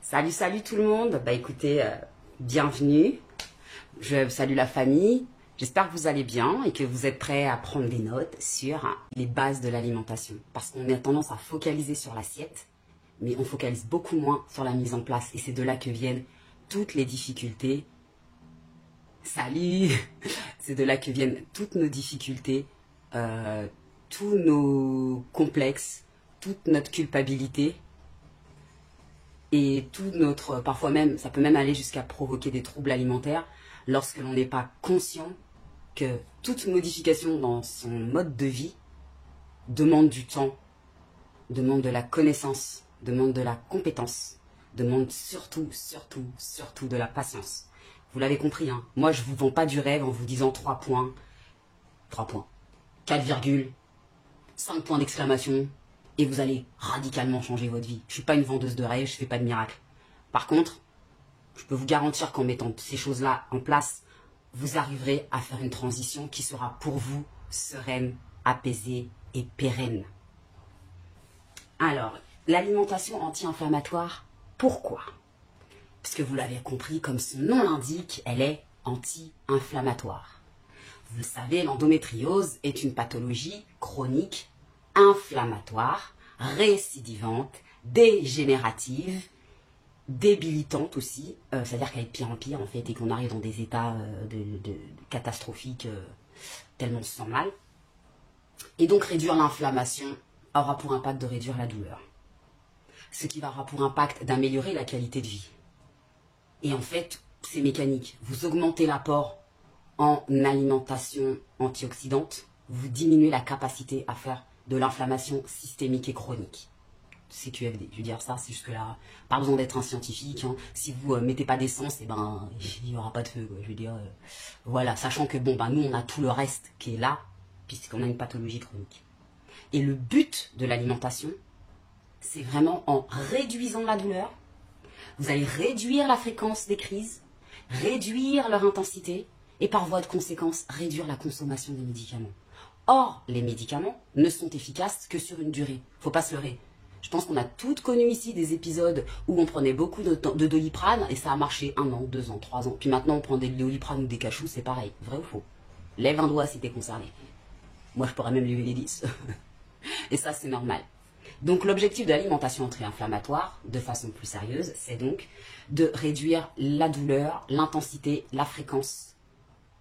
Salut, salut tout le monde. Bah écoutez, bienvenue. Je salue la famille. J'espère que vous allez bien et que vous êtes prêts à prendre des notes sur les bases de l'alimentation. Parce qu'on a tendance à focaliser sur l'assiette, mais on focalise beaucoup moins sur la mise en place. Et c'est de là que viennent toutes les difficultés. Salut. C'est de là que viennent toutes nos difficultés, tous nos complexes, toute notre culpabilité. Et tout notre, parfois même, ça peut même aller jusqu'à provoquer des troubles alimentaires lorsque l'on n'est pas conscient que toute modification dans son mode de vie demande du temps, demande de la connaissance, demande de la compétence, demande surtout de la patience. Vous l'avez compris, hein. Moi je vous vends pas du rêve en vous disant 3 points, 4 virgules, 5 points d'exclamation, et vous allez radicalement changer votre vie. Je suis pas une vendeuse de rêves, je fais pas de miracle. Par contre, je peux vous garantir qu'en mettant ces choses-là en place, vous arriverez à faire une transition qui sera pour vous sereine, apaisée et pérenne. Alors, l'alimentation anti-inflammatoire, pourquoi? Parce que vous l'avez compris, comme son nom l'indique, elle est anti-inflammatoire. Vous le savez, l'endométriose est une pathologie chronique, inflammatoire, récidivante, dégénérative, débilitante aussi, c'est-à-dire qu'elle est de pire en pire en fait et qu'on arrive dans des états de catastrophiques tellement on se sent mal. Et donc réduire l'inflammation aura pour impact de réduire la douleur, ce qui aura pour impact d'améliorer la qualité de vie. Et en fait, c'est mécanique. Vous augmentez l'apport en alimentation antioxydante, vous diminuez la capacité à faire de l'inflammation systémique et chronique. C'est QFD, je veux dire ça, c'est jusque-là, pas besoin d'être un scientifique, hein. Si vous mettez pas d'essence, eh ben, il n'y aura pas de feu, quoi. Je veux dire, voilà, sachant que bon, nous on a tout le reste qui est là, puisqu'on a une pathologie chronique. Et le but de l'alimentation, c'est vraiment en réduisant la douleur, vous allez réduire la fréquence des crises, réduire leur intensité, et par voie de conséquence, réduire la consommation des médicaments. Or, les médicaments ne sont efficaces que sur une durée. Faut pas se leurrer. Je pense qu'on a toutes connu ici des épisodes où on prenait beaucoup de Doliprane et ça a marché 1 an, 2 ans, 3 ans. Puis maintenant, on prend des Doliprane ou des cachous, c'est pareil. Vrai ou faux? Lève un doigt si t'es concerné. Moi, je pourrais même lever les 10. Et ça, c'est normal. Donc, l'objectif de l'alimentation anti-inflammatoire, de façon plus sérieuse, c'est donc de réduire la douleur, l'intensité, la fréquence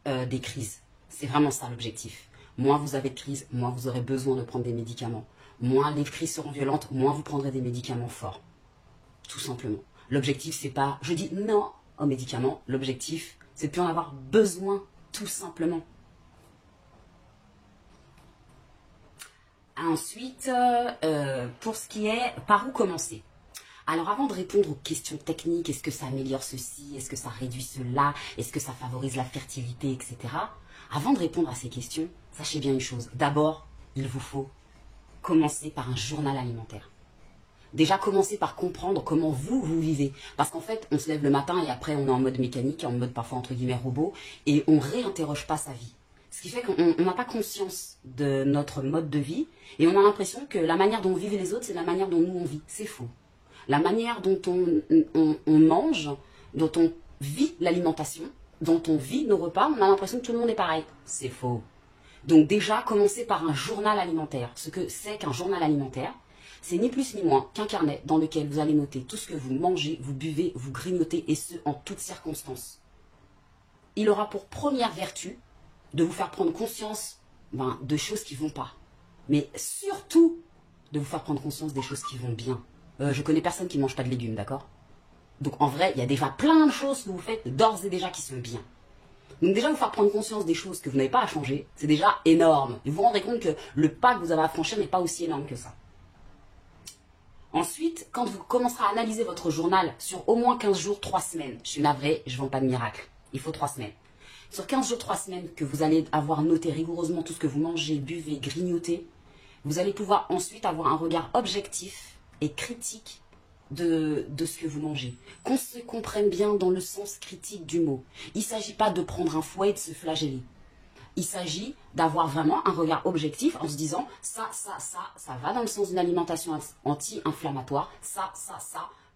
des crises. C'est vraiment ça l'objectif. Moins vous avez de crise, moins vous aurez besoin de prendre des médicaments. Moins les crises seront violentes, moins vous prendrez des médicaments forts. Tout simplement. L'objectif, c'est pas, je dis non aux médicaments. L'objectif, c'est de plus en avoir besoin, tout simplement. Ensuite, pour ce qui est, par où commencer? Alors avant de répondre aux questions techniques, est-ce que ça améliore ceci, est-ce que ça réduit cela, est-ce que ça favorise la fertilité, etc. Avant de répondre à ces questions, sachez bien une chose. D'abord, il vous faut commencer par un journal alimentaire. Déjà, commencez par comprendre comment vous vivez. Parce qu'en fait, on se lève le matin et après, on est en mode mécanique, en mode parfois entre guillemets robot, et on réinterroge pas sa vie. Ce qui fait qu'on n'a pas conscience de notre mode de vie, et on a l'impression que la manière dont vivent les autres, c'est la manière dont nous on vit. C'est faux. La manière dont on mange, dont on vit l'alimentation, dont on vit nos repas, on a l'impression que tout le monde est pareil. C'est faux. Donc déjà, commencez par un journal alimentaire. Ce que c'est qu'un journal alimentaire, c'est ni plus ni moins qu'un carnet dans lequel vous allez noter tout ce que vous mangez, vous buvez, vous grignotez, et ce, en toutes circonstances. Il aura pour première vertu de vous faire prendre conscience de choses qui ne vont pas. Mais surtout, de vous faire prendre conscience des choses qui vont bien. Je connais personne qui ne mange pas de légumes, d'accord? Donc en vrai, il y a déjà plein de choses que vous faites d'ores et déjà qui sont bien. Donc déjà, vous faire prendre conscience des choses que vous n'avez pas à changer, c'est déjà énorme. Et vous vous rendrez compte que le pas que vous avez à franchir n'est pas aussi énorme que ça. Ensuite, quand vous commencerez à analyser votre journal sur au moins 15 jours, 3 semaines, je suis navrée, je ne vends pas de miracle, il faut 3 semaines. Sur 15 jours, 3 semaines que vous allez avoir noté rigoureusement tout ce que vous mangez, buvez, grignotez, vous allez pouvoir ensuite avoir un regard objectif et critique de ce que vous mangez. Qu'on se comprenne bien dans le sens critique du mot. Il ne s'agit pas de prendre un fouet et de se flageller. Il s'agit d'avoir vraiment un regard objectif en se disant ça va dans le sens d'une alimentation anti-inflammatoire, ça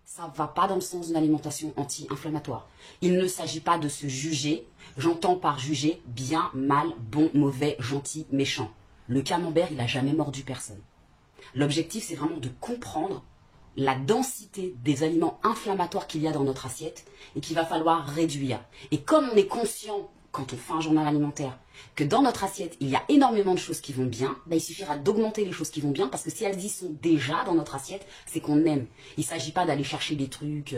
ça ne va pas dans le sens d'une alimentation anti-inflammatoire. Il ne s'agit pas de se juger. J'entends par juger bien, mal, bon, mauvais, gentil, méchant. Le camembert, il n'a jamais mordu personne. L'objectif, c'est vraiment de comprendre la densité des aliments inflammatoires qu'il y a dans notre assiette et qu'il va falloir réduire. Et comme on est conscient, quand on fait un journal alimentaire, que dans notre assiette, il y a énormément de choses qui vont bien, il suffira d'augmenter les choses qui vont bien, parce que si elles y sont déjà dans notre assiette, c'est qu'on aime. Il ne s'agit pas d'aller chercher des trucs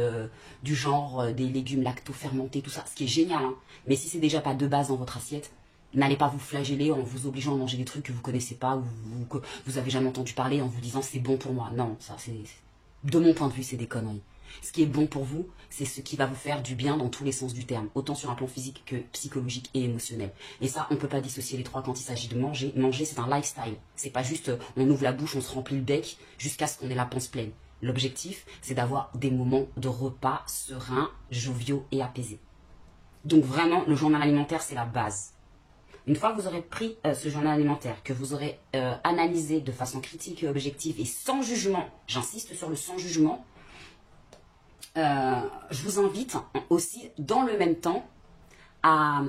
du genre des légumes lacto-fermentés, tout ça, ce qui est génial, hein. Mais si c'est déjà pas de base dans votre assiette, n'allez pas vous flageller en vous obligeant à manger des trucs que vous ne connaissez pas ou que vous avez jamais entendu parler en vous disant c'est bon pour moi. Non, ça c'est... De mon point de vue, c'est des conneries. Ce qui est bon pour vous, c'est ce qui va vous faire du bien dans tous les sens du terme, autant sur un plan physique que psychologique et émotionnel. Et ça, on ne peut pas dissocier les trois quand il s'agit de manger. Manger, c'est un lifestyle. C'est pas juste on ouvre la bouche, on se remplit le bec jusqu'à ce qu'on ait la panse pleine. L'objectif, c'est d'avoir des moments de repas sereins, joviaux et apaisés. Donc vraiment, le journal alimentaire, c'est la base. Une fois que vous aurez pris ce journal alimentaire, que vous aurez analysé de façon critique et objective et sans jugement, j'insiste sur le sans jugement, je vous invite aussi dans le même temps à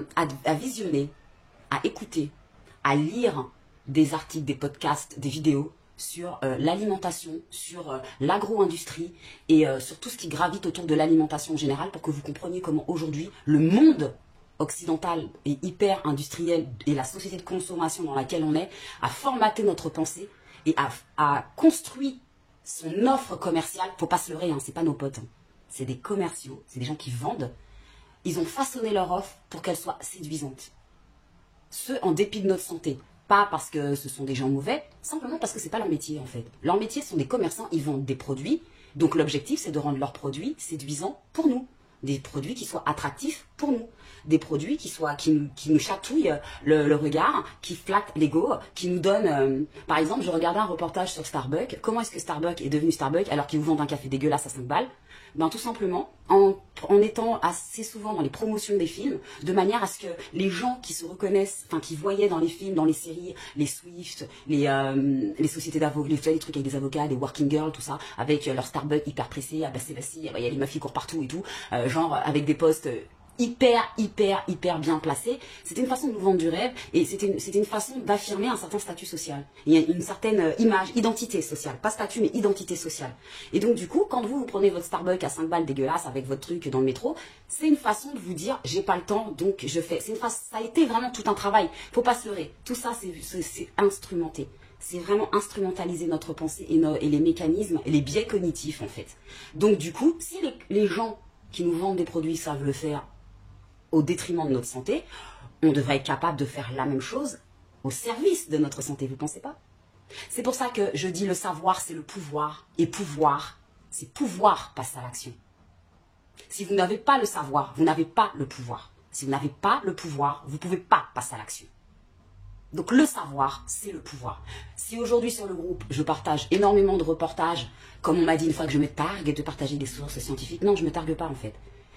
visionner, à écouter, à lire des articles, des podcasts, des vidéos sur l'alimentation, sur l'agro-industrie et sur tout ce qui gravite autour de l'alimentation en général pour que vous compreniez comment aujourd'hui le monde occidentale et hyper industrielle et la société de consommation dans laquelle on est a formaté notre pensée et a construit son offre commerciale. Faut pas se leurrer, hein, c'est pas nos potes, hein. C'est des commerciaux, c'est des gens qui vendent. Ils ont façonné leur offre pour qu'elle soit séduisante. Ce en dépit de notre santé. Pas parce que ce sont des gens mauvais, simplement parce que c'est pas leur métier en fait. Leur métier sont des commerçants, ils vendent des produits. Donc l'objectif c'est de rendre leurs produits séduisants pour nous. Des produits qui soient attractifs pour nous. Des produits qui nous chatouillent le regard, qui flattent l'ego, qui nous donnent... par exemple, je regardais un reportage sur Starbucks. Comment est-ce que Starbucks est devenu Starbucks alors qu'ils vous vendent un café dégueulasse à 5 balles? Ben, tout simplement en étant assez souvent dans les promotions des films, de manière à ce que les gens qui se reconnaissent, enfin qui voyaient dans les films, dans les séries, les Swift, les sociétés d'avocats, les trucs avec des avocats, des working girls, tout ça, avec leur Starbucks hyper pressé, à bassi, il y a les meufs qui courent partout et tout, genre avec des postes hyper bien placés. C'était une façon de nous vendre du rêve et c'était une façon d'affirmer un certain statut social. Il y a une certaine image, identité sociale, pas statut mais identité sociale. Et donc du coup, quand vous prenez votre Starbucks à 5 balles dégueulasse avec votre truc dans le métro, c'est une façon de vous dire j'ai pas le temps donc je fais. Ça a été vraiment tout un travail. Faut pas se leurrer. Tout ça c'est instrumenté. C'est vraiment instrumentaliser notre pensée et les mécanismes et les biais cognitifs en fait. Donc du coup, si les gens qui nous vendent des produits savent le faire au détriment de notre santé, on devrait être capable de faire la même chose au service de notre santé, vous ne pensez pas? C'est pour ça que je dis le savoir, c'est le pouvoir, et pouvoir, c'est pouvoir passer à l'action. Si vous n'avez pas le savoir, vous n'avez pas le pouvoir. Si vous n'avez pas le pouvoir, vous ne pouvez pas passer à l'action. Donc le savoir, c'est le pouvoir. Si aujourd'hui sur le groupe, je partage énormément de reportages, comme on m'a dit une fois que je me targue de partager des sources scientifiques, non, je ne me targue pas en fait.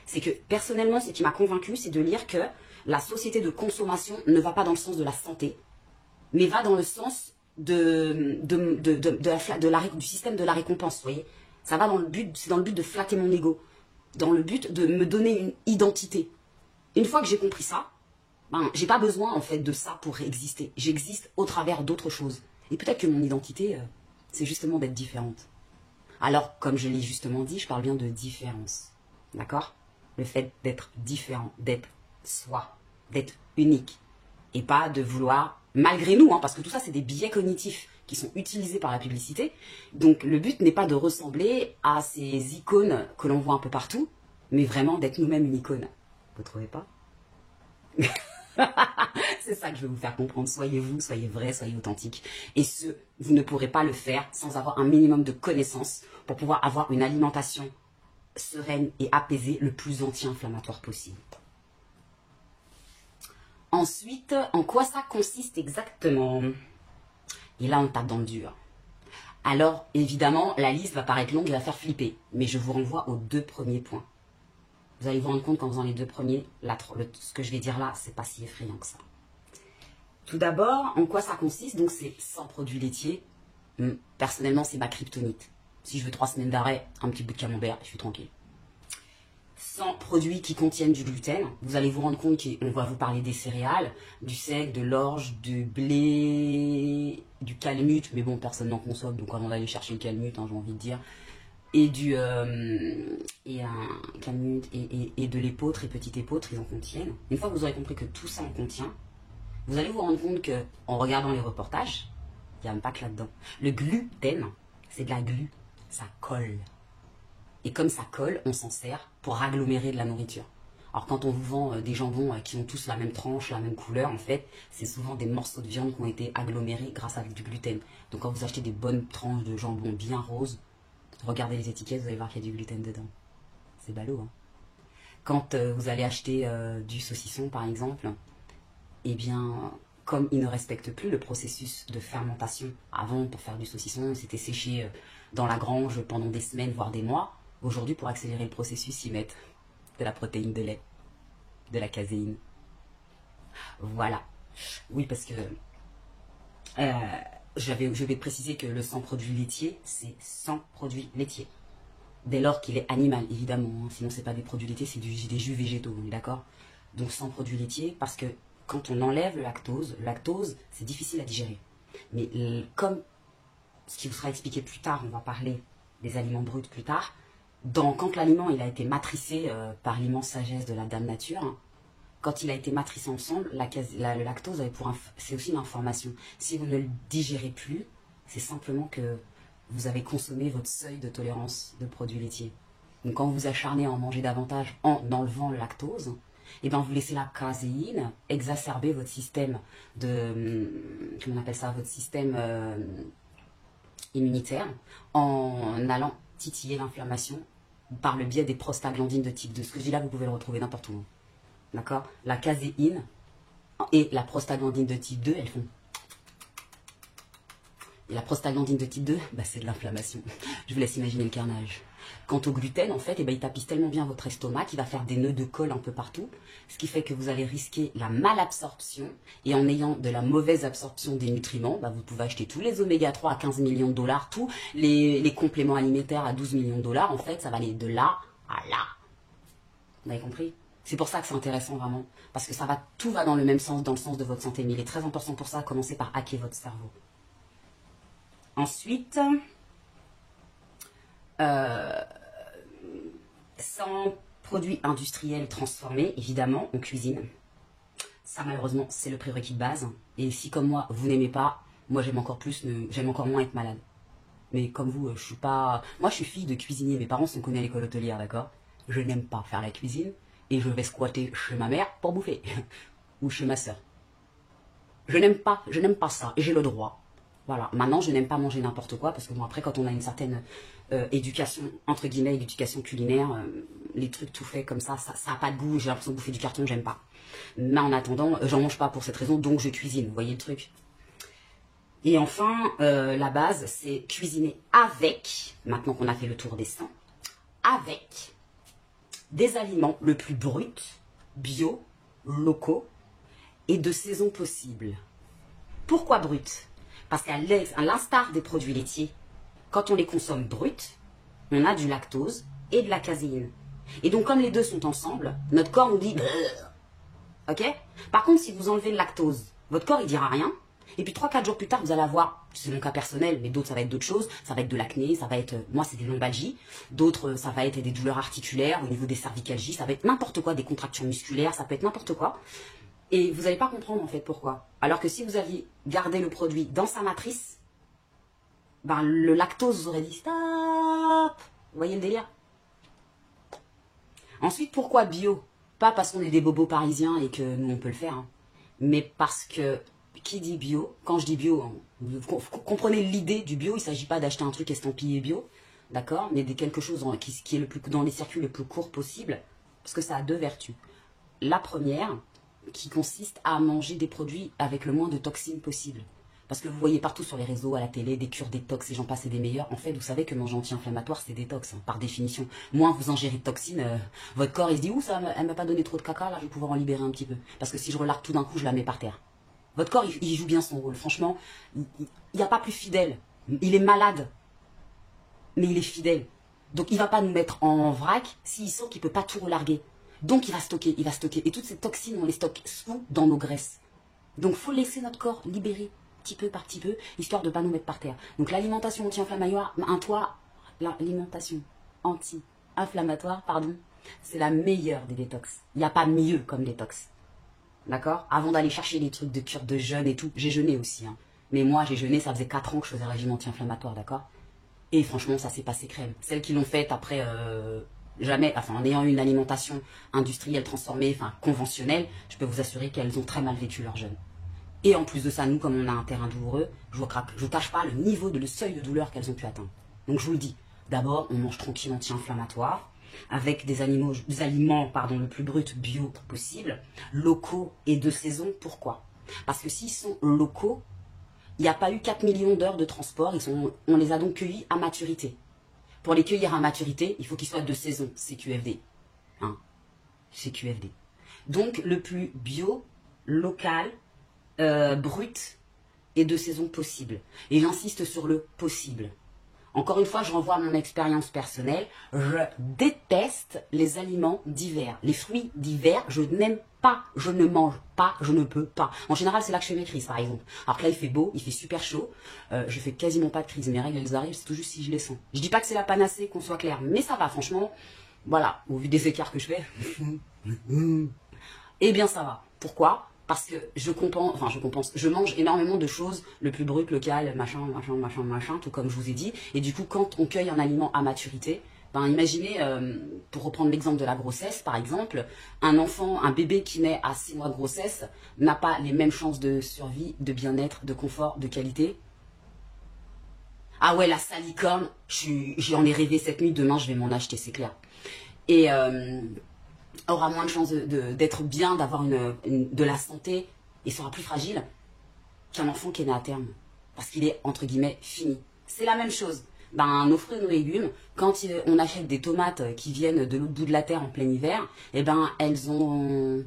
C'est que personnellement, ce qui m'a convaincu, c'est de lire que la société de consommation ne va pas dans le sens de la santé, mais va dans le sens du système de la récompense, vous voyez. Ça va c'est dans le but de flatter mon ego, dans le but de me donner une identité. Une fois que j'ai compris ça, j'ai pas besoin en fait de ça pour exister. J'existe au travers d'autres choses. Et peut-être que mon identité, c'est justement d'être différente. Alors, comme je l'ai justement dit, je parle bien de différence. D'accord ? Le fait d'être différent, d'être soi, d'être unique. Et pas de vouloir, malgré nous, hein, parce que tout ça, c'est des biais cognitifs qui sont utilisés par la publicité. Donc, le but n'est pas de ressembler à ces icônes que l'on voit un peu partout, mais vraiment d'être nous-mêmes une icône. Vous trouvez pas? C'est ça que je veux vous faire comprendre. Soyez vous, soyez vrai, soyez authentique. Et vous ne pourrez pas le faire sans avoir un minimum de connaissances pour pouvoir avoir une alimentation sereine et apaisée, le plus anti-inflammatoire possible. Ensuite, en quoi ça consiste exactement? Et là, on tape dans le dur. Alors, évidemment, la liste va paraître longue et va faire flipper. Mais je vous renvoie aux 2 premiers points. Vous allez vous rendre compte qu'en faisant les 2 premiers, ce que je vais dire là, c'est pas si effrayant que ça. Tout d'abord, en quoi ça consiste? Donc, c'est sans produits laitiers. Personnellement, c'est ma kryptonite. Si je veux 3 semaines d'arrêt, un petit bout de camembert, je suis tranquille. Sans produits qui contiennent du gluten, vous allez vous rendre compte qu'on va vous parler des céréales, du seigle, de l'orge, du blé, du calmut, mais bon, personne n'en consomme, donc avant d'aller chercher le calmut, hein, j'ai envie de dire, et calmut et de l'épeautre et petit épeautre, ils en contiennent. Une fois que vous aurez compris que tout ça en contient, vous allez vous rendre compte que, en regardant les reportages, il n'y a même pas que là-dedans. Le gluten, c'est de la glu, ça colle. Et comme ça colle, on s'en sert pour agglomérer de la nourriture. Alors quand on vous vend des jambons qui ont tous la même tranche, la même couleur, en fait, c'est souvent des morceaux de viande qui ont été agglomérés grâce à du gluten. Donc quand vous achetez des bonnes tranches de jambon bien roses, regardez les étiquettes, vous allez voir qu'il y a du gluten dedans. C'est ballot, hein. Quand vous allez acheter du saucisson, par exemple, eh bien, comme il ne respecte plus le processus de fermentation, avant, pour faire du saucisson, c'était séché dans la grange pendant des semaines, voire des mois. Aujourd'hui, pour accélérer le processus, ils mettent de la protéine de lait, de la caséine. Voilà. Oui, parce que je vais préciser que le sans produit laitier, c'est sans produit laitier. Dès lors qu'il est animal, évidemment. Hein. Sinon, c'est pas des produits laitiers, c'est des jus végétaux, on est d'accord? Donc sans produit laitier, parce que quand on enlève le lactose, c'est difficile à digérer. Mais comme ce qui vous sera expliqué plus tard, on va parler des aliments bruts plus tard, quand l'aliment il a été matricé par l'immense sagesse de la Dame Nature, hein, quand il a été matricé ensemble, le lactose c'est aussi une information. Si vous ne le digérez plus, c'est simplement que vous avez consommé votre seuil de tolérance de produits laitiers. Donc quand vous vous acharnez à en manger davantage en enlevant le lactose, et ben vous laissez la caséine exacerber votre système comment on appelle ça, votre système immunitaire en allant titiller l'inflammation par le biais des prostaglandines de type 2. Ce que je dis là, vous pouvez le retrouver n'importe où. D'accord? La caséine et la prostaglandine de type 2, elles font... Et la prostaglandine de type 2, bah, c'est de l'inflammation. Je vous laisse imaginer le carnage. Quant au gluten, en fait, eh ben, il tapisse tellement bien votre estomac qu'il va faire des nœuds de colle un peu partout, ce qui fait que vous allez risquer la malabsorption, et en ayant de la mauvaise absorption des nutriments, bah, vous pouvez acheter tous les oméga 3 à 15 millions de dollars, tous les compléments alimentaires à 12 millions de dollars, en fait, ça va aller de là à là. Vous avez compris? C'est pour ça que c'est intéressant vraiment, parce que tout va dans le même sens, dans le sens de votre santé, mais il est très important pour ça, commencez par hacker votre cerveau. Ensuite, sans produits industriels transformés, évidemment, on cuisine. Ça, malheureusement, c'est le prérequis de base. Et si, comme moi, vous n'aimez pas, moi, j'aime encore moins être malade. Mais comme vous, je suis pas... Moi, je suis fille de cuisinier. Mes parents sont connus à l'école hôtelière, d'accord? Je n'aime pas faire la cuisine. Et je vais squatter chez ma mère pour bouffer. Ou chez ma soeur. Je n'aime pas ça. Et j'ai le droit. Voilà. Maintenant, je n'aime pas manger n'importe quoi. Parce que bon, après, quand on a une certaine éducation, entre guillemets, éducation culinaire, les trucs tout faits comme ça n'a pas de goût. J'ai l'impression de bouffer du carton, j'aime pas. Mais en attendant, j'en mange pas pour cette raison, donc je cuisine. Vous voyez le truc? Et enfin, la base, c'est cuisiner avec, maintenant qu'on a fait le tour des 100, avec des aliments le plus bruts, bio, locaux et de saison possible. Pourquoi brut? Parce qu'à l'instar des produits laitiers, quand on les consomme bruts, on a du lactose et de la caséine. Et donc comme les deux sont ensemble, notre corps nous dit « ok ?» Par contre, si vous enlevez le lactose, votre corps il dira rien. Et puis 3-4 jours plus tard, vous allez avoir, c'est mon cas personnel, mais d'autres ça va être d'autres choses, ça va être de l'acné, ça va être, moi c'est des lombalgies, d'autres ça va être des douleurs articulaires au niveau des cervicalgies, ça va être n'importe quoi, des contractions musculaires, ça peut être n'importe quoi. Et vous n'allez pas comprendre en fait pourquoi. Alors que si vous aviez gardé le produit dans sa matrice, ben, le lactose vous aurait dit stop. Vous voyez le délire? Ensuite, pourquoi bio? Pas parce qu'on est des bobos parisiens et que nous on peut le faire, hein, mais parce que qui dit bio, quand je dis bio, hein, vous comprenez l'idée du bio, il ne s'agit pas d'acheter un truc estampillé bio, d'accord, mais de quelque chose qui est le plus, dans les circuits le plus court possible, parce que ça a deux vertus. La première, qui consiste à manger des produits avec le moins de toxines possible. Parce que vous voyez partout sur les réseaux, à la télé, des cures détox et j'en passe et des meilleurs. En fait, vous savez que manger anti-inflammatoire, c'est détox, hein, par définition. Moins vous ingérez de toxines, votre corps il se dit « Ouh, elle m'a pas donné trop de caca, là je vais pouvoir en libérer un petit peu. » Parce que si je relargue tout d'un coup, je la mets par terre. Votre corps, il joue bien son rôle. Franchement, il n'y a pas plus fidèle. Il est malade. mais il est fidèle. Donc il va pas nous mettre en vrac s'il sent qu'il peut pas tout relarguer. Donc il va stocker, il va stocker. Et toutes ces toxines, on les stocke sous dans nos graisses. Donc faut laisser notre corps libérer petit peu par petit peu, histoire de pas nous mettre par terre. Donc l'alimentation anti-inflammatoire, l'alimentation anti-inflammatoire, pardon, c'est la meilleure des détox. Il n'y a pas mieux comme détox. D'accord? Avant d'aller chercher les trucs de cure de jeûne et tout, j'ai jeûné aussi. Hein. Mais moi, j'ai jeûné, ça faisait 4 ans que je faisais un régime anti-inflammatoire, d'accord? Et franchement, ça s'est passé crème. Celles qui l'ont fait après, jamais, enfin, en ayant une alimentation industrielle transformée, enfin, conventionnelle, je peux vous assurer qu'elles ont très mal vécu leur jeûne. Et en plus de ça, nous, comme on a un terrain douloureux, je vous cache pas le niveau le seuil de douleur qu'elles ont pu atteindre. Donc je vous le dis, d'abord, on mange tranquille anti-inflammatoire, avec des aliments le plus brut bio possible, locaux et de saison. Pourquoi? Parce que s'ils sont locaux, il n'y a pas eu 4 millions d'heures de transport, on les a donc cueillis à maturité. Pour les cueillir à maturité, il faut qu'ils soient de saison, CQFD. Hein, CQFD. Donc le plus bio, local, brut et de saison possible. Et j'insiste sur le possible. Encore une fois, je renvoie à mon expérience personnelle. Je déteste les aliments d'hiver. Les fruits d'hiver, je n'aime pas, je ne mange pas, je ne peux pas. En général, c'est là que je fais mes crises, par exemple. Alors que là, il fait beau, il fait super chaud. Je fais quasiment pas de crise. Mes règles, elles arrivent, c'est tout juste si je les sens. Je dis pas que c'est la panacée, qu'on soit clair, mais ça va, franchement. Voilà, au vu des écarts que je fais. Eh bien, ça va. Pourquoi? Parce que je mange énormément de choses, le plus brut, local, machin, tout comme je vous ai dit. Et du coup, quand on cueille un aliment à maturité, ben imaginez, pour reprendre l'exemple de la grossesse, par exemple, un bébé qui naît à 6 mois de grossesse n'a pas les mêmes chances de survie, de bien-être, de confort, de qualité. Ah ouais, la salicorne, j'en ai rêvé cette nuit, demain je vais m'en acheter, c'est clair. Et aura moins de chances d'être bien, d'avoir de la santé et sera plus fragile qu'un enfant qui est né à terme. Parce qu'il est, entre guillemets, fini. C'est la même chose. Ben, nos fruits et nos légumes, quand on achète des tomates qui viennent de l'autre bout de la terre en plein hiver, eh ben, elles ont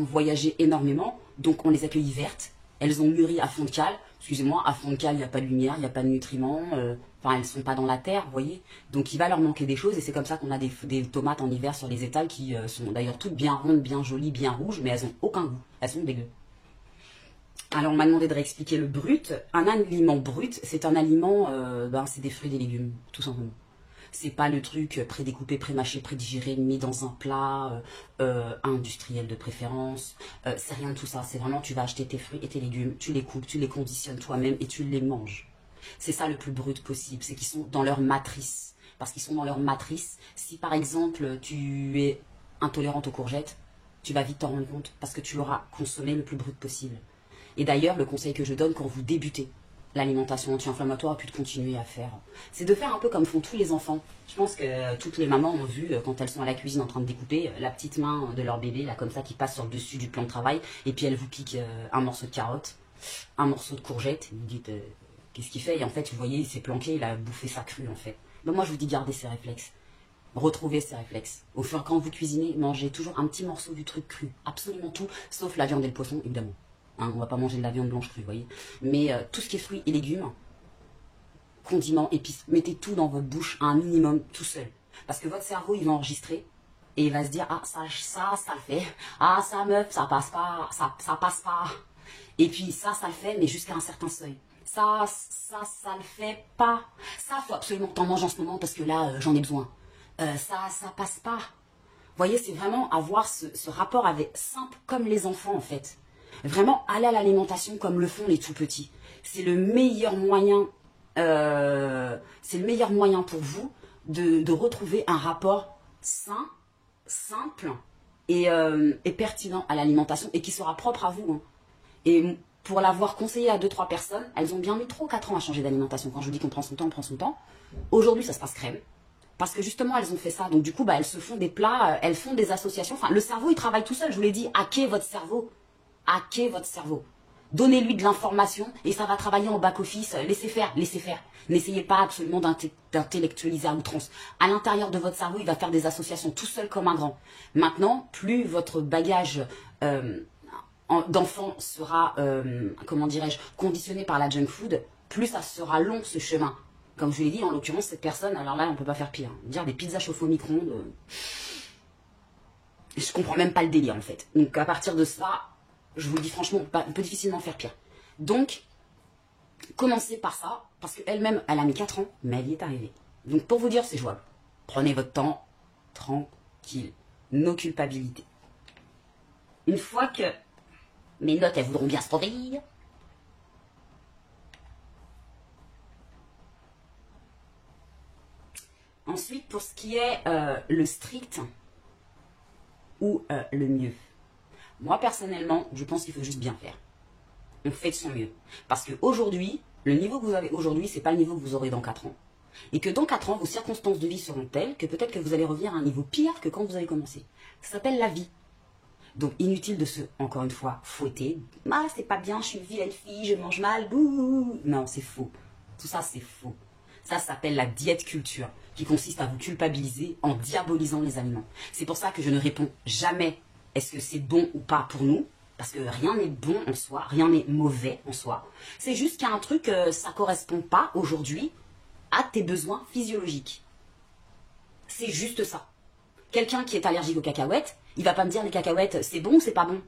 voyagé énormément, donc on les accueille vertes. Elles ont mûri à fond de cale. Excusez-moi, à fond de cale, il n'y a pas de lumière, il n'y a pas de nutriments. Enfin, elles ne sont pas dans la terre, vous voyez. Donc, il va leur manquer des choses. Et c'est comme ça qu'on a des tomates en hiver sur les étals qui sont d'ailleurs toutes bien rondes, bien jolies, bien rouges. Mais elles n'ont aucun goût. Elles sont dégueu. Alors, on m'a demandé de réexpliquer le brut. Un aliment brut, c'est un aliment, c'est des fruits et des légumes, tout simplement. C'est pas le truc prédécoupé, prémâché, prédigéré, mis dans un plat industriel de préférence. C'est rien de tout ça. C'est vraiment, tu vas acheter tes fruits et tes légumes, tu les coupes, tu les conditionnes toi-même et tu les manges. C'est ça le plus brut possible. C'est qu'ils sont dans leur matrice. Parce qu'ils sont dans leur matrice. Si par exemple, tu es intolérante aux courgettes, tu vas vite t'en rendre compte parce que tu l'auras consommé le plus brut possible. Et d'ailleurs, le conseil que je donne quand vous débutez l'alimentation anti-inflammatoire, puis de continuer à faire, c'est de faire un peu comme font tous les enfants. Je pense que toutes les mamans ont vu, quand elles sont à la cuisine en train de découper, la petite main de leur bébé, là comme ça, qui passe sur le dessus du plan de travail, et puis elle vous pique un morceau de carotte, un morceau de courgette, et vous dites, qu'est-ce qu'il fait? Et en fait, vous voyez, il s'est planqué, il a bouffé sa crue, en fait. Ben moi, je vous dis, gardez ces réflexes. Retrouvez ces réflexes. Au fur et quand vous cuisinez, mangez toujours un petit morceau du truc cru. Absolument tout, sauf la viande et le poisson, évidemment. Hein, on va pas manger de la viande blanche crue, vous voyez. Mais tout ce qui est fruits et légumes, condiments, épices, mettez tout dans votre bouche à un minimum tout seul. Parce que votre cerveau, il va enregistrer et il va se dire, ah, ça le fait. Ah, ça, meuf, ça passe pas, ça passe pas. Et puis ça le fait, mais jusqu'à un certain seuil. Ça le fait pas. Ça, faut absolument que t'en manges en ce moment parce que là, j'en ai besoin. Ça passe pas. Vous voyez, c'est vraiment avoir ce rapport avec simple comme les enfants, en fait. Vraiment aller à l'alimentation comme le font les tout petits. C'est le meilleur moyen, pour vous de retrouver un rapport sain, simple et pertinent à l'alimentation et qui sera propre à vous. Hein. Et pour l'avoir conseillé à 2-3 personnes, elles ont bien mis 3 ou 4 ans à changer d'alimentation. Quand je vous dis qu'on prend son temps, on prend son temps. Aujourd'hui, ça se passe crème. Parce que justement, elles ont fait ça. Donc du coup, elles se font des plats, elles font des associations. Enfin, le cerveau, il travaille tout seul. Je vous l'ai dit, hackez votre cerveau. Hackez votre cerveau. Donnez-lui de l'information et ça va travailler en back-office. Laissez faire, laissez faire. N'essayez pas absolument d'intellectualiser à outrance. À l'intérieur de votre cerveau, il va faire des associations tout seul comme un grand. Maintenant, plus votre bagage d'enfant sera, comment dirais-je, conditionné par la junk food, plus ça sera long ce chemin. Comme je l'ai dit, en l'occurrence, cette personne, alors là, on peut pas faire pire. Dire des pizzas chauffées au micro-ondes, je comprends même pas le délire en fait. Donc à partir de ça, je vous le dis franchement, on peut difficilement faire pire. Donc, commencez par ça, parce qu'elle-même, elle a mis 4 ans, mais elle y est arrivée. Donc pour vous dire, c'est jouable. Prenez votre temps, tranquille, no culpabilité. Une fois que mes notes, elles voudront bien se réveiller, ensuite, pour ce qui est le strict ou le mieux, moi personnellement, je pense qu'il faut juste bien faire. On fait de son mieux. Parce qu'aujourd'hui, le niveau que vous avez aujourd'hui, c'est pas le niveau que vous aurez dans 4 ans. Et que dans 4 ans, vos circonstances de vie seront telles que peut-être que vous allez revenir à un niveau pire que quand vous avez commencé. Ça s'appelle la vie. Donc inutile de se, encore une fois, fouetter. Ah, c'est pas bien, je suis une vilaine fille, je mange mal, bouh. Non, c'est faux. Tout ça, c'est faux. Ça s'appelle la diète culture, qui consiste à vous culpabiliser en diabolisant les aliments. C'est pour ça que je ne réponds jamais est-ce que c'est bon ou pas pour nous, parce que rien n'est bon en soi, rien n'est mauvais en soi. C'est juste qu'il y a un truc, ça ne correspond pas aujourd'hui à tes besoins physiologiques. C'est juste ça. Quelqu'un qui est allergique aux cacahuètes, il va pas me dire les cacahuètes, c'est bon ou c'est pas bon.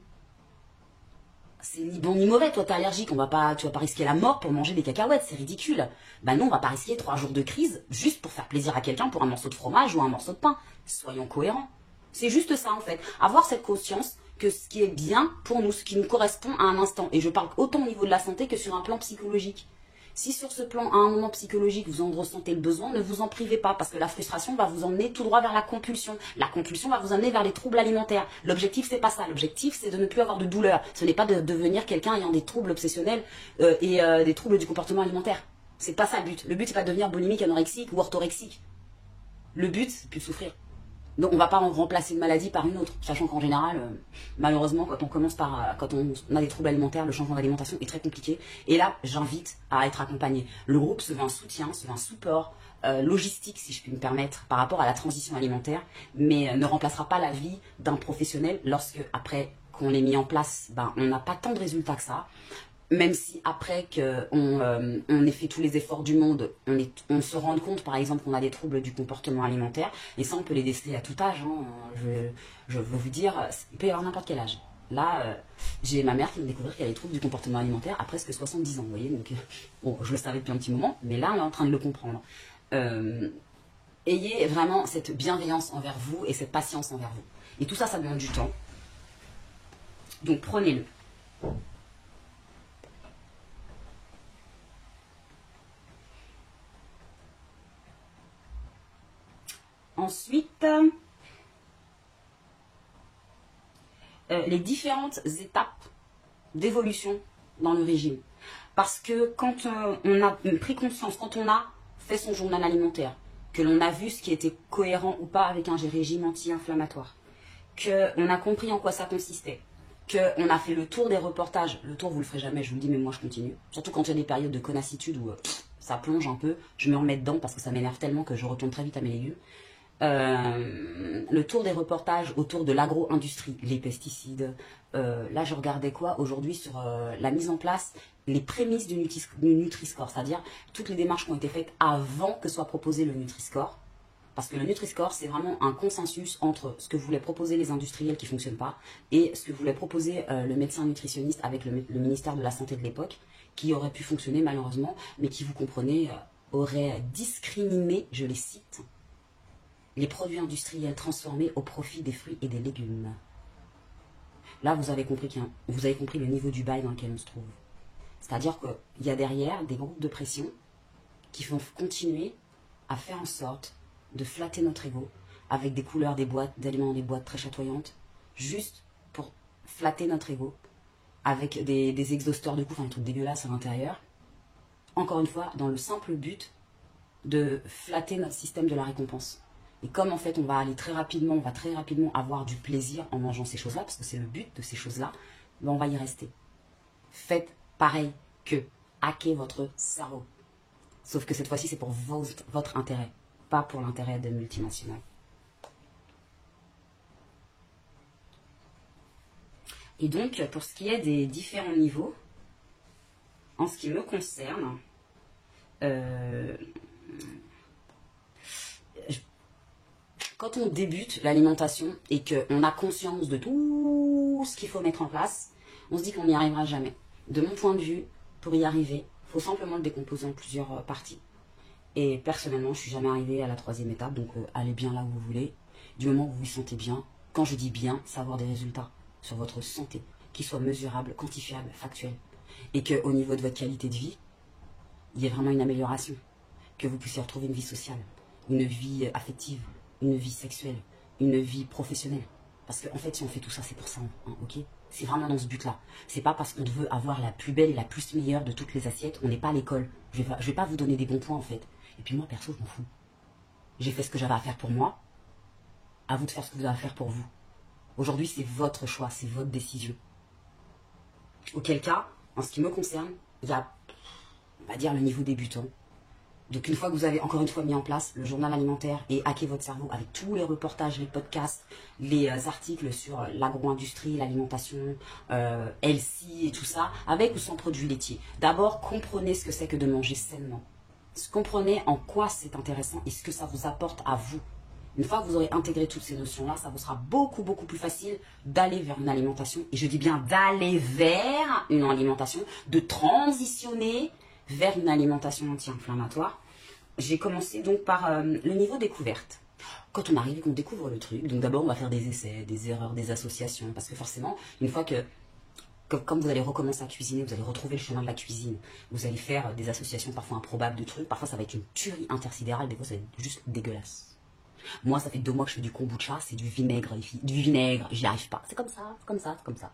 C'est ni bon ni mauvais, toi t'es allergique, tu vas pas risquer la mort pour manger des cacahuètes, c'est ridicule. Ben non, on va pas risquer 3 jours de crise juste pour faire plaisir à quelqu'un pour un morceau de fromage ou un morceau de pain. Soyons cohérents. C'est juste ça en fait. Avoir cette conscience que ce qui est bien pour nous, ce qui nous correspond à un instant. Et je parle autant au niveau de la santé que sur un plan psychologique. Si sur ce plan, à un moment psychologique, vous en ressentez le besoin, ne vous en privez pas, parce que la frustration va vous emmener tout droit vers la compulsion. La compulsion va vous emmener vers les troubles alimentaires. L'objectif, c'est pas ça. L'objectif, c'est de ne plus avoir de douleur. Ce n'est pas de devenir quelqu'un ayant des troubles obsessionnels et des troubles du comportement alimentaire. C'est pas ça le but. Le but, c'est pas de devenir boulimique, anorexique ou orthorexique. Le but, c'est plus de souffrir. Donc on ne va pas remplacer une maladie par une autre, sachant qu'en général, malheureusement, quand on a des troubles alimentaires, le changement d'alimentation est très compliqué. Et là, j'invite à être accompagné. Le groupe se veut un soutien, se veut un support logistique, si je puis me permettre, par rapport à la transition alimentaire, mais ne remplacera pas la vie d'un professionnel lorsque, après qu'on l'ait mis en place, on n'a pas tant de résultats que ça. Même si après qu'on ait fait tous les efforts du monde, on se rende compte par exemple qu'on a des troubles du comportement alimentaire, et ça on peut les déceler à tout âge, hein. Je veux vous dire, il peut y avoir n'importe quel âge. Là, j'ai ma mère qui m'a découvert qu'elle a des troubles du comportement alimentaire à presque 70 ans, vous voyez, donc bon, je le savais depuis un petit moment, mais là on est en train de le comprendre. Ayez vraiment cette bienveillance envers vous et cette patience envers vous. Et tout ça, ça demande du temps. Donc prenez-le. Ensuite, les différentes étapes d'évolution dans le régime. Parce que quand on a pris conscience, quand on a fait son journal alimentaire, que l'on a vu ce qui était cohérent ou pas avec un régime anti-inflammatoire, qu'on a compris en quoi ça consistait, qu'on a fait le tour des reportages, le tour vous le ferez jamais, je vous le dis, mais moi je continue, surtout quand il y a des périodes de connassitude où ça plonge un peu, je me remets dedans parce que ça m'énerve tellement que je retourne très vite à mes légumes. Le tour des reportages autour de l'agro-industrie, les pesticides. Là, je regardais quoi aujourd'hui sur la mise en place, les prémices du Nutri-Score, c'est-à-dire toutes les démarches qui ont été faites avant que soit proposé le Nutri-Score. Parce que le Nutri-Score, c'est vraiment un consensus entre ce que voulaient proposer les industriels qui ne fonctionnent pas et ce que voulait proposer le médecin nutritionniste avec le ministère de la Santé de l'époque, qui aurait pu fonctionner malheureusement, mais qui, vous comprenez, aurait discriminé, je les cite, les produits industriels transformés au profit des fruits et des légumes. Là, vous avez compris le niveau du bail dans lequel on se trouve. C'est-à-dire qu'il y a derrière des groupes de pression qui vont continuer à faire en sorte de flatter notre ego avec des couleurs des boîtes, d'aliments dans des boîtes très chatoyantes, juste pour flatter notre ego, avec des exhausteurs de cou, enfin un truc dégueulasse à l'intérieur. Encore une fois, dans le simple but de flatter notre système de la récompense. Et comme en fait on va très rapidement avoir du plaisir en mangeant ces choses-là, parce que c'est le but de ces choses-là, on va y rester. Faites pareil que hacker votre cerveau. Sauf que cette fois-ci c'est pour votre intérêt, pas pour l'intérêt des multinationales. Et donc pour ce qui est des différents niveaux, en ce qui me concerne, quand on débute l'alimentation et qu'on a conscience de tout ce qu'il faut mettre en place, on se dit qu'on n'y arrivera jamais. De mon point de vue, pour y arriver, il faut simplement le décomposer en plusieurs parties. Et personnellement, je suis jamais arrivée à la 3e étape, donc allez bien là où vous voulez. Du moment où vous vous sentez bien, quand je dis bien, c'est avoir des résultats sur votre santé, qui soient mesurables, quantifiables, factuels. Et qu'au niveau de votre qualité de vie, il y ait vraiment une amélioration. Que vous puissiez retrouver une vie sociale, une vie affective, une vie sexuelle, une vie professionnelle. Parce qu'en fait, si on fait tout ça, c'est pour ça, hein, ok? C'est vraiment dans ce but-là. C'est pas parce qu'on veut avoir la plus belle et la plus meilleure de toutes les assiettes, on n'est pas à l'école. Je vais pas vous donner des bons points, en fait. Et puis moi, perso, je m'en fous. J'ai fait ce que j'avais à faire pour moi. À vous de faire ce que vous avez à faire pour vous. Aujourd'hui, c'est votre choix, c'est votre décision. Auquel cas, en ce qui me concerne, il y a, on va dire, le niveau débutant. Donc une fois que vous avez encore une fois mis en place le journal alimentaire et hacké votre cerveau avec tous les reportages, les podcasts, les articles sur l'agro-industrie, l'alimentation, healthy et tout ça, avec ou sans produits laitiers. D'abord, comprenez ce que c'est que de manger sainement. Comprenez en quoi c'est intéressant et ce que ça vous apporte à vous. Une fois que vous aurez intégré toutes ces notions-là, ça vous sera beaucoup plus facile d'aller vers une alimentation. Et je dis bien d'aller vers une alimentation, de transitionner vers une alimentation anti-inflammatoire. J'ai commencé donc par le niveau découverte. Quand on arrive et qu'on découvre le truc, donc d'abord on va faire des essais, des erreurs, des associations, parce que forcément, une fois que comme vous allez recommencer à cuisiner, vous allez retrouver le chemin de la cuisine, vous allez faire des associations parfois improbables de trucs, parfois ça va être une tuerie intersidérale, des fois ça va être juste dégueulasse. Moi ça fait 2 mois que je fais du kombucha, c'est du vinaigre, j'y arrive pas, c'est comme ça, c'est comme ça, c'est comme ça.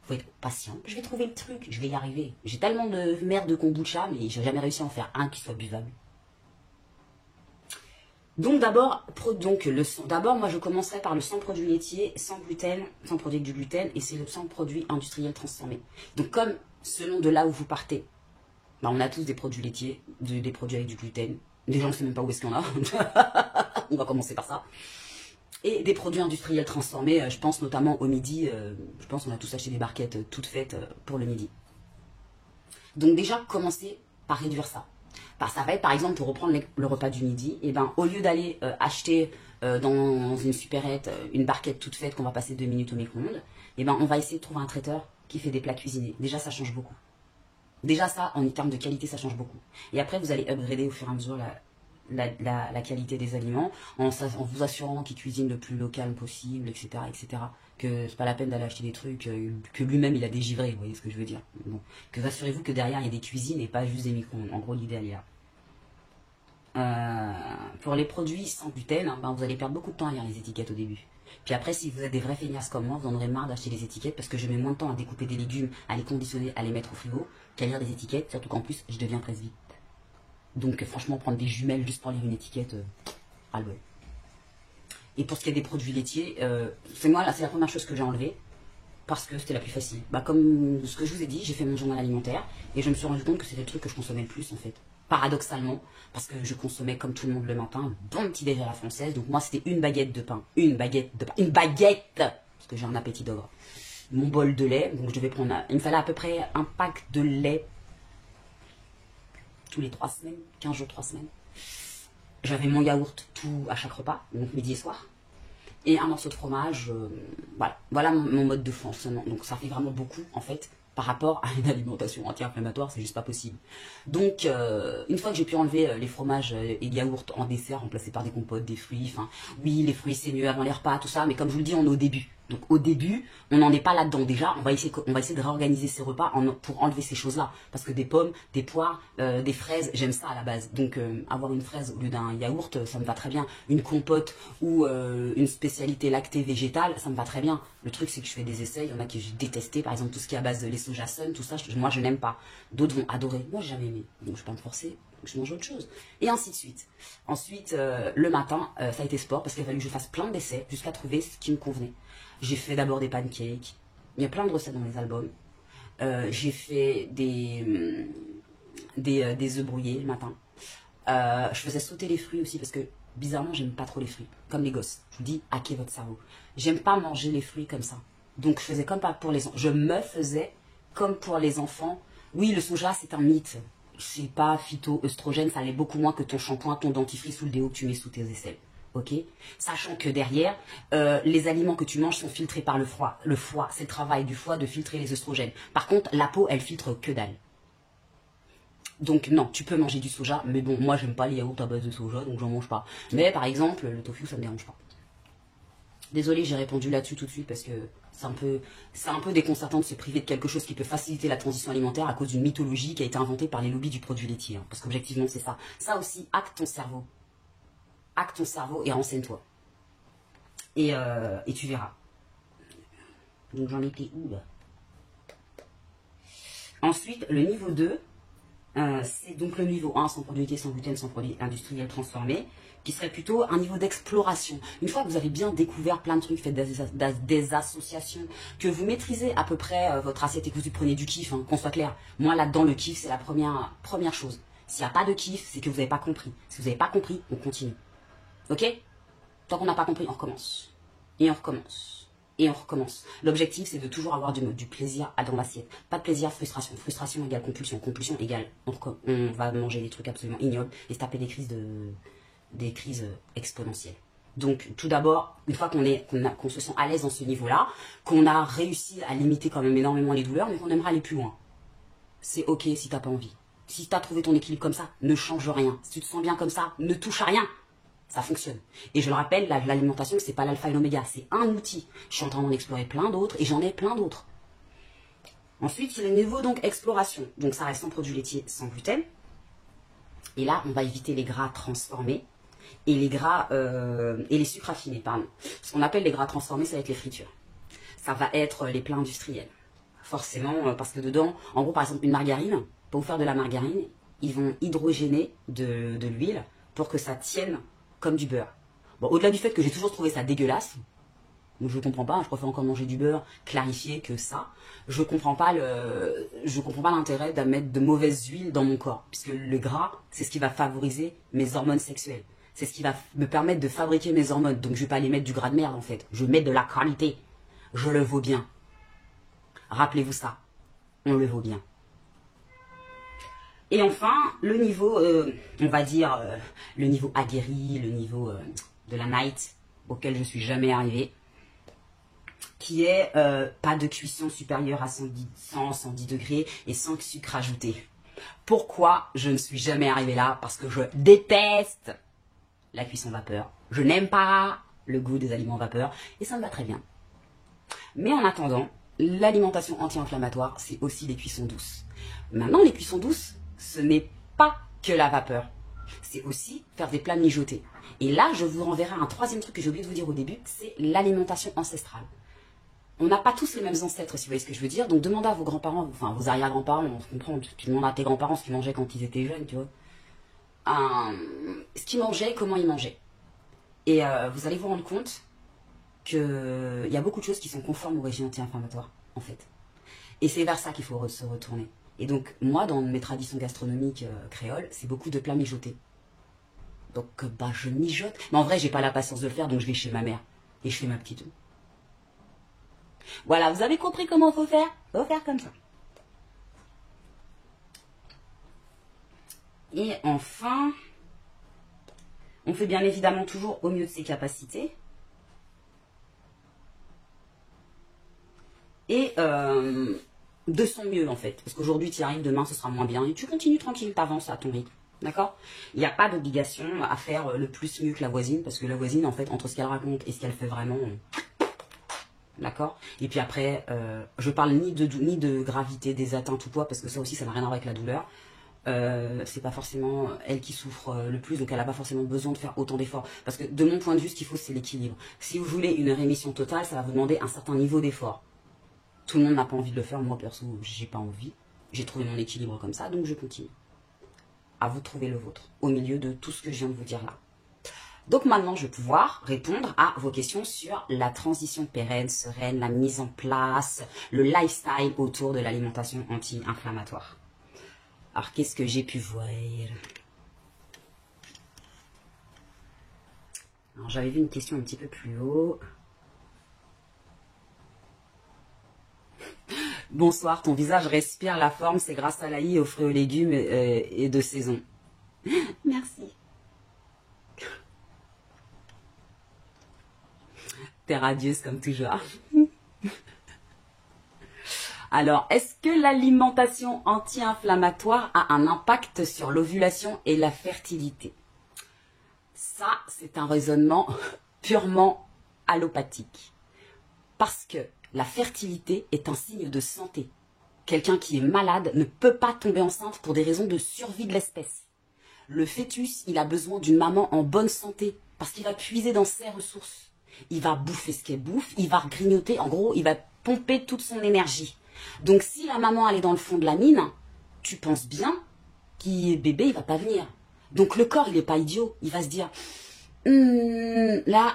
Faut être patient, je vais trouver le truc, je vais y arriver. J'ai tellement de merde de kombucha, mais j'ai jamais réussi à en faire un qui soit buvable. Donc d'abord, moi je commencerai par le sans produits laitiers, sans gluten, sans produit avec du gluten, et c'est le sans produits industriels transformés. Donc comme selon de là où vous partez, bah, on a tous des produits laitiers, des produits avec du gluten. Déjà on ne sait même pas où est-ce qu'il y en a. On va commencer par ça. Et des produits industriels transformés, je pense notamment au midi, je pense qu'on a tous acheté des barquettes toutes faites pour le midi. Donc déjà, commencez par réduire ça. Ça va être par exemple, pour reprendre le repas du midi, et ben, au lieu d'aller acheter dans une supérette une barquette toute faite qu'on va passer 2 minutes au micro-ondes, et ben, on va essayer de trouver un traiteur qui fait des plats cuisinés. Déjà, ça change beaucoup. Déjà ça, en termes de qualité, ça change beaucoup. Et après, vous allez upgrader au fur et à mesure la qualité des aliments, en vous assurant qu'il cuisine le plus local possible, etc. etc. Que c'est pas la peine d'aller acheter des trucs que lui-même il a dégivré, vous voyez ce que je veux dire. Bon. Que assurez-vous que derrière il y a des cuisines et pas juste des micro-ondes. En gros, l'idéal est là. Pour les produits sans gluten, ben, vous allez perdre beaucoup de temps à lire les étiquettes au début. Puis après, si vous êtes des vrais feignasses comme moi, vous en aurez marre d'acheter les étiquettes parce que je mets moins de temps à découper des légumes, à les conditionner, à les mettre au frigo, qu'à lire des étiquettes, surtout qu'en plus, je deviens presse vite. Donc franchement, prendre des jumelles juste pour lire une étiquette, ras-le-bol. Et pour ce qui est des produits laitiers, c'est la première chose que j'ai enlevée, parce que c'était la plus facile. Bah, comme ce que je vous ai dit, j'ai fait mon journal alimentaire, et je me suis rendu compte que c'était le truc que je consommais le plus en fait. Paradoxalement, parce que je consommais comme tout le monde le matin, un bon petit déjeuner à la française, donc moi c'était une baguette de pain, parce que j'ai un appétit d'ogre. Mon bol de lait, donc je devais prendre, il me fallait à peu près un pack de lait tous les 3 semaines, 15 jours, 3 semaines. J'avais mon yaourt tout à chaque repas, donc midi et soir. Et un morceau de fromage, voilà mon mode de fonctionnement. Donc ça fait vraiment beaucoup en fait, par rapport à une alimentation anti-inflammatoire, c'est juste pas possible. Donc une fois que j'ai pu enlever les fromages et les yaourts en dessert, remplacés par des compotes, des fruits, enfin oui les fruits c'est mieux avant les repas, tout ça, mais comme je vous le dis, on est au début. Donc au début, on n'en est pas là-dedans. Déjà, on va essayer de réorganiser ces repas pour enlever ces choses-là. Parce que des pommes, des poires, des fraises, j'aime ça à la base. Donc avoir une fraise au lieu d'un yaourt, ça me va très bien. Une compote ou une spécialité lactée végétale, ça me va très bien. Le truc, c'est que je fais des essais. Il y en a qui j'ai détesté. Par exemple, tout ce qui est à base de lait soja sun, tout ça, moi je n'aime pas. D'autres vont adorer. Moi, j'ai jamais aimé. Donc je vais pas me forcer. Je mange autre chose. Et ainsi de suite. Ensuite, le matin, ça a été sport parce qu'il a fallu que je fasse plein d'essais jusqu'à trouver ce qui me convenait. J'ai fait d'abord des pancakes. Il y a plein de recettes dans les albums. J'ai fait des œufs brouillés le matin. Je faisais sauter les fruits aussi parce que bizarrement, j'aime pas trop les fruits. Comme les gosses. Je vous dis, hackez votre cerveau. J'aime pas manger les fruits comme ça. Donc je me faisais comme pour les enfants. Oui, le soja, c'est un mythe. c'est pas phytoœstrogène, ça l'est beaucoup moins que ton shampoing, ton dentifrice ou le déo que tu mets sous tes aisselles. Ok, sachant que derrière, les aliments que tu manges sont filtrés par le foie. Le foie, c'est le travail du foie de filtrer les œstrogènes. Par contre, la peau, elle filtre que dalle. Donc non, tu peux manger du soja, mais bon, moi j'aime pas les yaourts à base de soja, donc j'en mange pas. Mais par exemple, le tofu, ça me dérange pas. Désolée, j'ai répondu là-dessus tout de suite parce que c'est un peu déconcertant de se priver de quelque chose qui peut faciliter la transition alimentaire à cause d'une mythologie qui a été inventée par les lobbies du produit laitier. Hein, parce qu'objectivement, c'est ça. Ça aussi, hack ton cerveau. Hack ton cerveau et renseigne-toi. Et tu verras. Donc j'en étais où là? Ensuite, le niveau 2, c'est donc le niveau 1, sans produit laitier, sans gluten, sans produits industriels transformés, qui serait plutôt un niveau d'exploration. Une fois que vous avez bien découvert plein de trucs, faites des associations, que vous maîtrisez à peu près votre assiette et que vous prenez du kiff, hein, qu'on soit clair. Moi, là-dedans, le kiff, c'est la première chose. S'il n'y a pas de kiff, c'est que vous n'avez pas compris. Si vous n'avez pas compris, on continue. Ok? Tant qu'on n'a pas compris, on recommence. Et on recommence. Et on recommence. L'objectif, c'est de toujours avoir du plaisir dans l'assiette. Pas de plaisir, frustration. Frustration égale compulsion. Compulsion égale on va manger des trucs absolument ignobles et se taper des crises exponentielles. Donc, tout d'abord, une fois qu'on se sent à l'aise dans ce niveau-là, qu'on a réussi à limiter quand même énormément les douleurs, mais qu'on aimerait aller plus loin. C'est ok si t'as pas envie. Si t'as trouvé ton équilibre comme ça, ne change rien. Si tu te sens bien comme ça, ne touche à rien. Ça fonctionne. Et je le rappelle, l'alimentation, c'est pas l'alpha et l'oméga, c'est un outil. Je suis en train d'en explorer plein d'autres et j'en ai plein d'autres. Ensuite, il y a le niveau donc exploration. Donc ça reste sans produits laitiers, sans gluten. Et là, on va éviter les gras transformés et les gras et les sucres raffinés, pardon. Ce qu'on appelle les gras transformés, ça va être les fritures. Ça va être les plats industriels. Forcément, parce que dedans, en gros, par exemple, une margarine, pour vous faire de la margarine, ils vont hydrogéner de l'huile pour que ça tienne comme du beurre. Bon, au-delà du fait que j'ai toujours trouvé ça dégueulasse, donc je comprends pas, je préfère encore manger du beurre clarifié que ça. Je comprends pas l'intérêt de mettre de mauvaises huiles dans mon corps, puisque le gras, c'est ce qui va favoriser mes hormones sexuelles. C'est ce qui va me permettre de fabriquer mes hormones. Donc je vais pas aller mettre du gras de merde en fait. Je vais mettre de la qualité. Je le vaux bien. Rappelez-vous ça. On le vaut bien. Et enfin, le niveau, on va dire, le niveau aguerri, le niveau de la night, auquel je suis jamais arrivée, qui est pas de cuisson supérieure à 110 degrés et sans sucre ajouté. Pourquoi je ne suis jamais arrivée là? Parce que je déteste la cuisson vapeur. Je n'aime pas le goût des aliments vapeur et ça me va très bien. Mais en attendant, l'alimentation anti-inflammatoire, c'est aussi des cuissons douces. Maintenant, les cuissons douces, ce n'est pas que la vapeur. C'est aussi faire des plats mijotés. Et là, je vous renverrai un troisième truc que j'ai oublié de vous dire au début, c'est l'alimentation ancestrale. On n'a pas tous les mêmes ancêtres, si vous voyez ce que je veux dire. Donc demandez à vos grands-parents, enfin vos arrière-grands-parents, on se comprend. Tu demandes à tes grands-parents ce qu'ils mangeaient quand ils étaient jeunes, tu vois. Ce qu'ils mangeaient, comment ils mangeaient. Et vous allez vous rendre compte qu'il y a beaucoup de choses qui sont conformes au régime anti-inflammatoire, en fait. Et c'est vers ça qu'il faut se retourner. Et donc, moi, dans mes traditions gastronomiques créoles, c'est beaucoup de plats mijotés. Donc, bah, je mijote. Mais en vrai, j'ai pas la patience de le faire, donc je vais chez ma mère. Et je fais ma petite. Voilà, vous avez compris comment faut faire? Faut faire comme ça. Et enfin, on fait bien évidemment toujours au mieux de ses capacités. Et de son mieux en fait. Parce qu'aujourd'hui tu y arrives, demain ce sera moins bien. Et tu continues tranquille, t'avances à ton rythme. D'accord? Il n'y a pas d'obligation à faire le plus mieux que la voisine. Parce que la voisine en fait, entre ce qu'elle raconte et ce qu'elle fait vraiment... D'accord? Et puis après, je parle ni de gravité des atteintes ou quoi, parce que ça aussi ça n'a rien à voir avec la douleur. C'est pas forcément elle qui souffre le plus, donc elle n'a pas forcément besoin de faire autant d'efforts. Parce que de mon point de vue, ce qu'il faut, c'est l'équilibre. Si vous voulez une rémission totale, ça va vous demander un certain niveau d'effort. Tout le monde n'a pas envie de le faire, moi perso, j'ai pas envie. J'ai trouvé mon équilibre comme ça, donc je continue. À vous de trouver le vôtre, au milieu de tout ce que je viens de vous dire là. Donc maintenant, je vais pouvoir répondre à vos questions sur la transition pérenne, sereine, la mise en place, le lifestyle autour de l'alimentation anti-inflammatoire. Alors, qu'est-ce que j'ai pu voir? Alors, j'avais vu une question un petit peu plus haut. Bonsoir, ton visage respire la forme, c'est grâce à l'ail, aux fruits, aux légumes et de saison. Merci. T'es radieuse comme toujours. Alors, est-ce que l'alimentation anti-inflammatoire a un impact sur l'ovulation et la fertilité? Ça, c'est un raisonnement purement allopathique. Parce que la fertilité est un signe de santé. Quelqu'un qui est malade ne peut pas tomber enceinte pour des raisons de survie de l'espèce. Le fœtus, il a besoin d'une maman en bonne santé parce qu'il va puiser dans ses ressources. Il va bouffer ce qu'elle bouffe, il va grignoter, en gros, il va pomper toute son énergie. Donc si la maman elle est dans le fond de la mine, tu penses bien que bébé il va pas venir. Donc le corps il est pas idiot, il va se dire là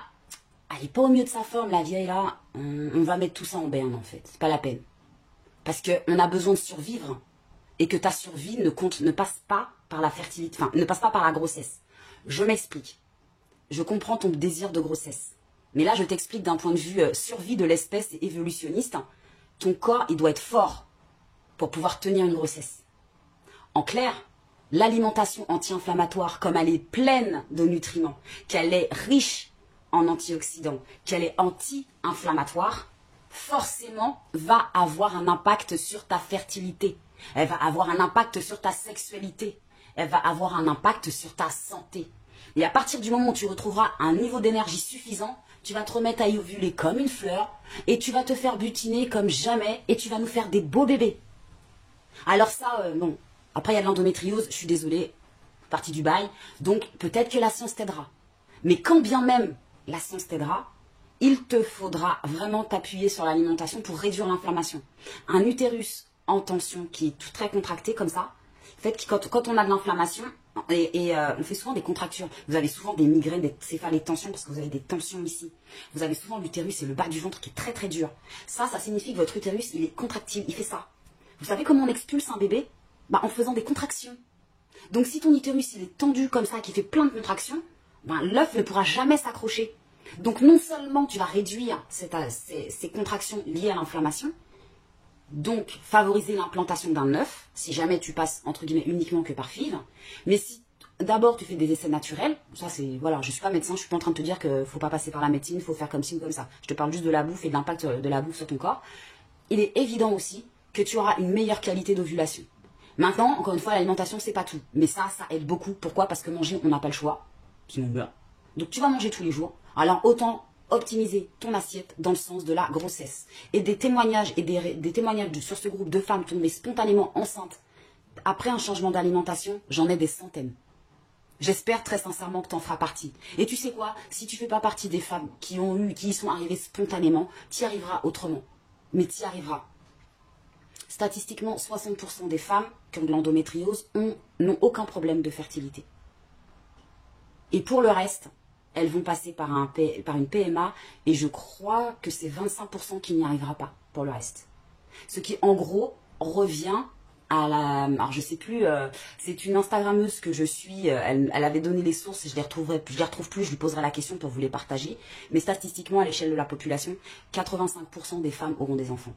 elle est pas au mieux de sa forme la vieille là, on va mettre tout ça en berne en fait, c'est pas la peine. Parce qu'on a besoin de survivre et que ta survie ne passe pas par la fertilité, enfin ne passe pas par la grossesse. Je m'explique. Je comprends ton désir de grossesse. Mais là je t'explique d'un point de vue survie de l'espèce et évolutionniste. Ton corps, il doit être fort pour pouvoir tenir une grossesse. En clair, l'alimentation anti-inflammatoire, comme elle est pleine de nutriments, qu'elle est riche en antioxydants, qu'elle est anti-inflammatoire, forcément va avoir un impact sur ta fertilité. Elle va avoir un impact sur ta sexualité. Elle va avoir un impact sur ta santé. Et à partir du moment où tu retrouveras un niveau d'énergie suffisant, tu vas te remettre à ovuler comme une fleur et tu vas te faire butiner comme jamais et tu vas nous faire des beaux bébés. Alors ça, bon, après il y a de l'endométriose, je suis désolée, partie du bail, donc peut-être que la science t'aidera. Mais quand bien même la science t'aidera, il te faudra vraiment t'appuyer sur l'alimentation pour réduire l'inflammation. Un utérus en tension qui est tout très contracté comme ça, fait que quand on a de l'inflammation, on fait souvent des contractures. Vous avez souvent des migraines, des céphalées, des tensions parce que vous avez des tensions ici. Vous avez souvent l'utérus et le bas du ventre qui est très très dur. Ça signifie que votre utérus, il est contractile, il fait ça. Vous savez comment on expulse un bébé? En faisant des contractions. Donc si ton utérus, il est tendu comme ça, qui fait plein de contractions, l'œuf ne pourra jamais s'accrocher. Donc non seulement tu vas réduire ces contractions liées à l'inflammation, donc favoriser l'implantation d'un œuf, si jamais tu passes entre guillemets uniquement que par FIV, mais si d'abord tu fais des essais naturels, ça c'est, voilà, je suis pas médecin, je suis pas en train de te dire qu'il faut pas passer par la médecine, il faut faire comme ci ou comme ça, je te parle juste de la bouffe et de l'impact de la bouffe sur ton corps, il est évident aussi que tu auras une meilleure qualité d'ovulation. Maintenant, encore une fois, l'alimentation c'est pas tout, mais ça aide beaucoup, pourquoi? Parce que manger, on n'a pas le choix, sinon on meurt. Donc tu vas manger tous les jours, alors autant optimiser ton assiette dans le sens de la grossesse. Et des témoignages des témoignages sur ce groupe de femmes tombées spontanément enceintes après un changement d'alimentation, j'en ai des centaines. J'espère très sincèrement que tu en feras partie. Et tu sais quoi? Si tu fais pas partie des femmes qui y sont arrivées spontanément, tu y arriveras autrement. Mais tu y arriveras. Statistiquement, 60% des femmes qui ont de l'endométriose n'ont aucun problème de fertilité. Et pour le reste, elles vont passer par une PMA et je crois que c'est 25% qui n'y arrivera pas pour le reste. Ce qui en gros revient à la... Alors je sais plus, c'est une Instagrammeuse que je suis, elle avait donné les sources et je les retrouve plus, je lui poserai la question pour vous les partager. Mais statistiquement à l'échelle de la population, 85% des femmes auront des enfants.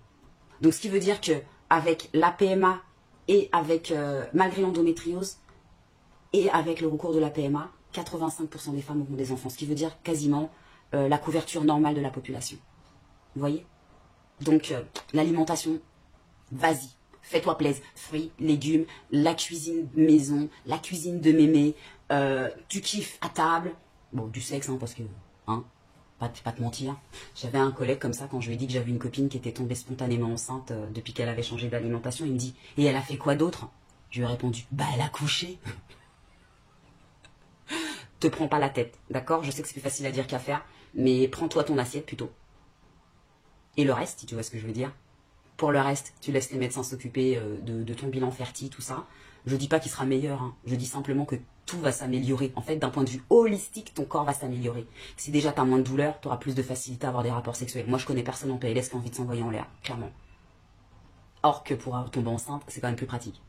Donc ce qui veut dire que avec la PMA et avec malgré l'endométriose et avec le recours de la PMA, 85% des femmes auront des enfants, ce qui veut dire quasiment la couverture normale de la population. Vous voyez? Donc, l'alimentation, vas-y, fais-toi plaisir. Fruits, légumes, la cuisine maison, la cuisine de mémé, tu kiffes à table. Bon, du sexe, hein, parce que, hein, pas te mentir. J'avais un collègue comme ça, quand je lui ai dit que j'avais une copine qui était tombée spontanément enceinte depuis qu'elle avait changé d'alimentation, il me dit, et elle a fait quoi d'autre? Je lui ai répondu, elle a couché. Te prends pas la tête, d'accord? Je sais que c'est plus facile à dire qu'à faire, mais prends-toi ton assiette plutôt. Et le reste, si tu vois ce que je veux dire. Pour le reste, tu laisses les médecins s'occuper de ton bilan fertile, tout ça. Je dis pas qu'il sera meilleur, hein. Je dis simplement que tout va s'améliorer. En fait, d'un point de vue holistique, ton corps va s'améliorer. Si déjà tu as moins de douleur, tu auras plus de facilité à avoir des rapports sexuels. Moi, je connais personne en PLS qui a envie de s'envoyer en l'air, clairement. Or que pour tomber enceinte, c'est quand même plus pratique.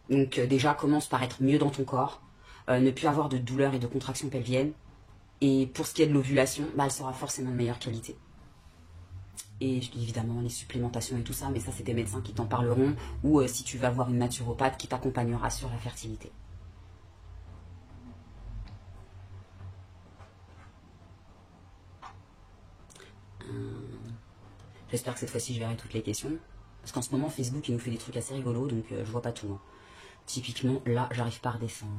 Donc déjà, commence par être mieux dans ton corps. Ne plus avoir de douleurs et de contractions pelviennes. Et pour ce qui est de l'ovulation, elle sera forcément de meilleure qualité. Et évidemment, les supplémentations et tout ça, mais ça, c'est des médecins qui t'en parleront, ou si tu vas voir une naturopathe qui t'accompagnera sur la fertilité. J'espère que cette fois-ci, je verrai toutes les questions. Parce qu'en ce moment, Facebook, il nous fait des trucs assez rigolos, donc je vois pas tout. Hein. Typiquement, là, j'arrive pas à redescendre.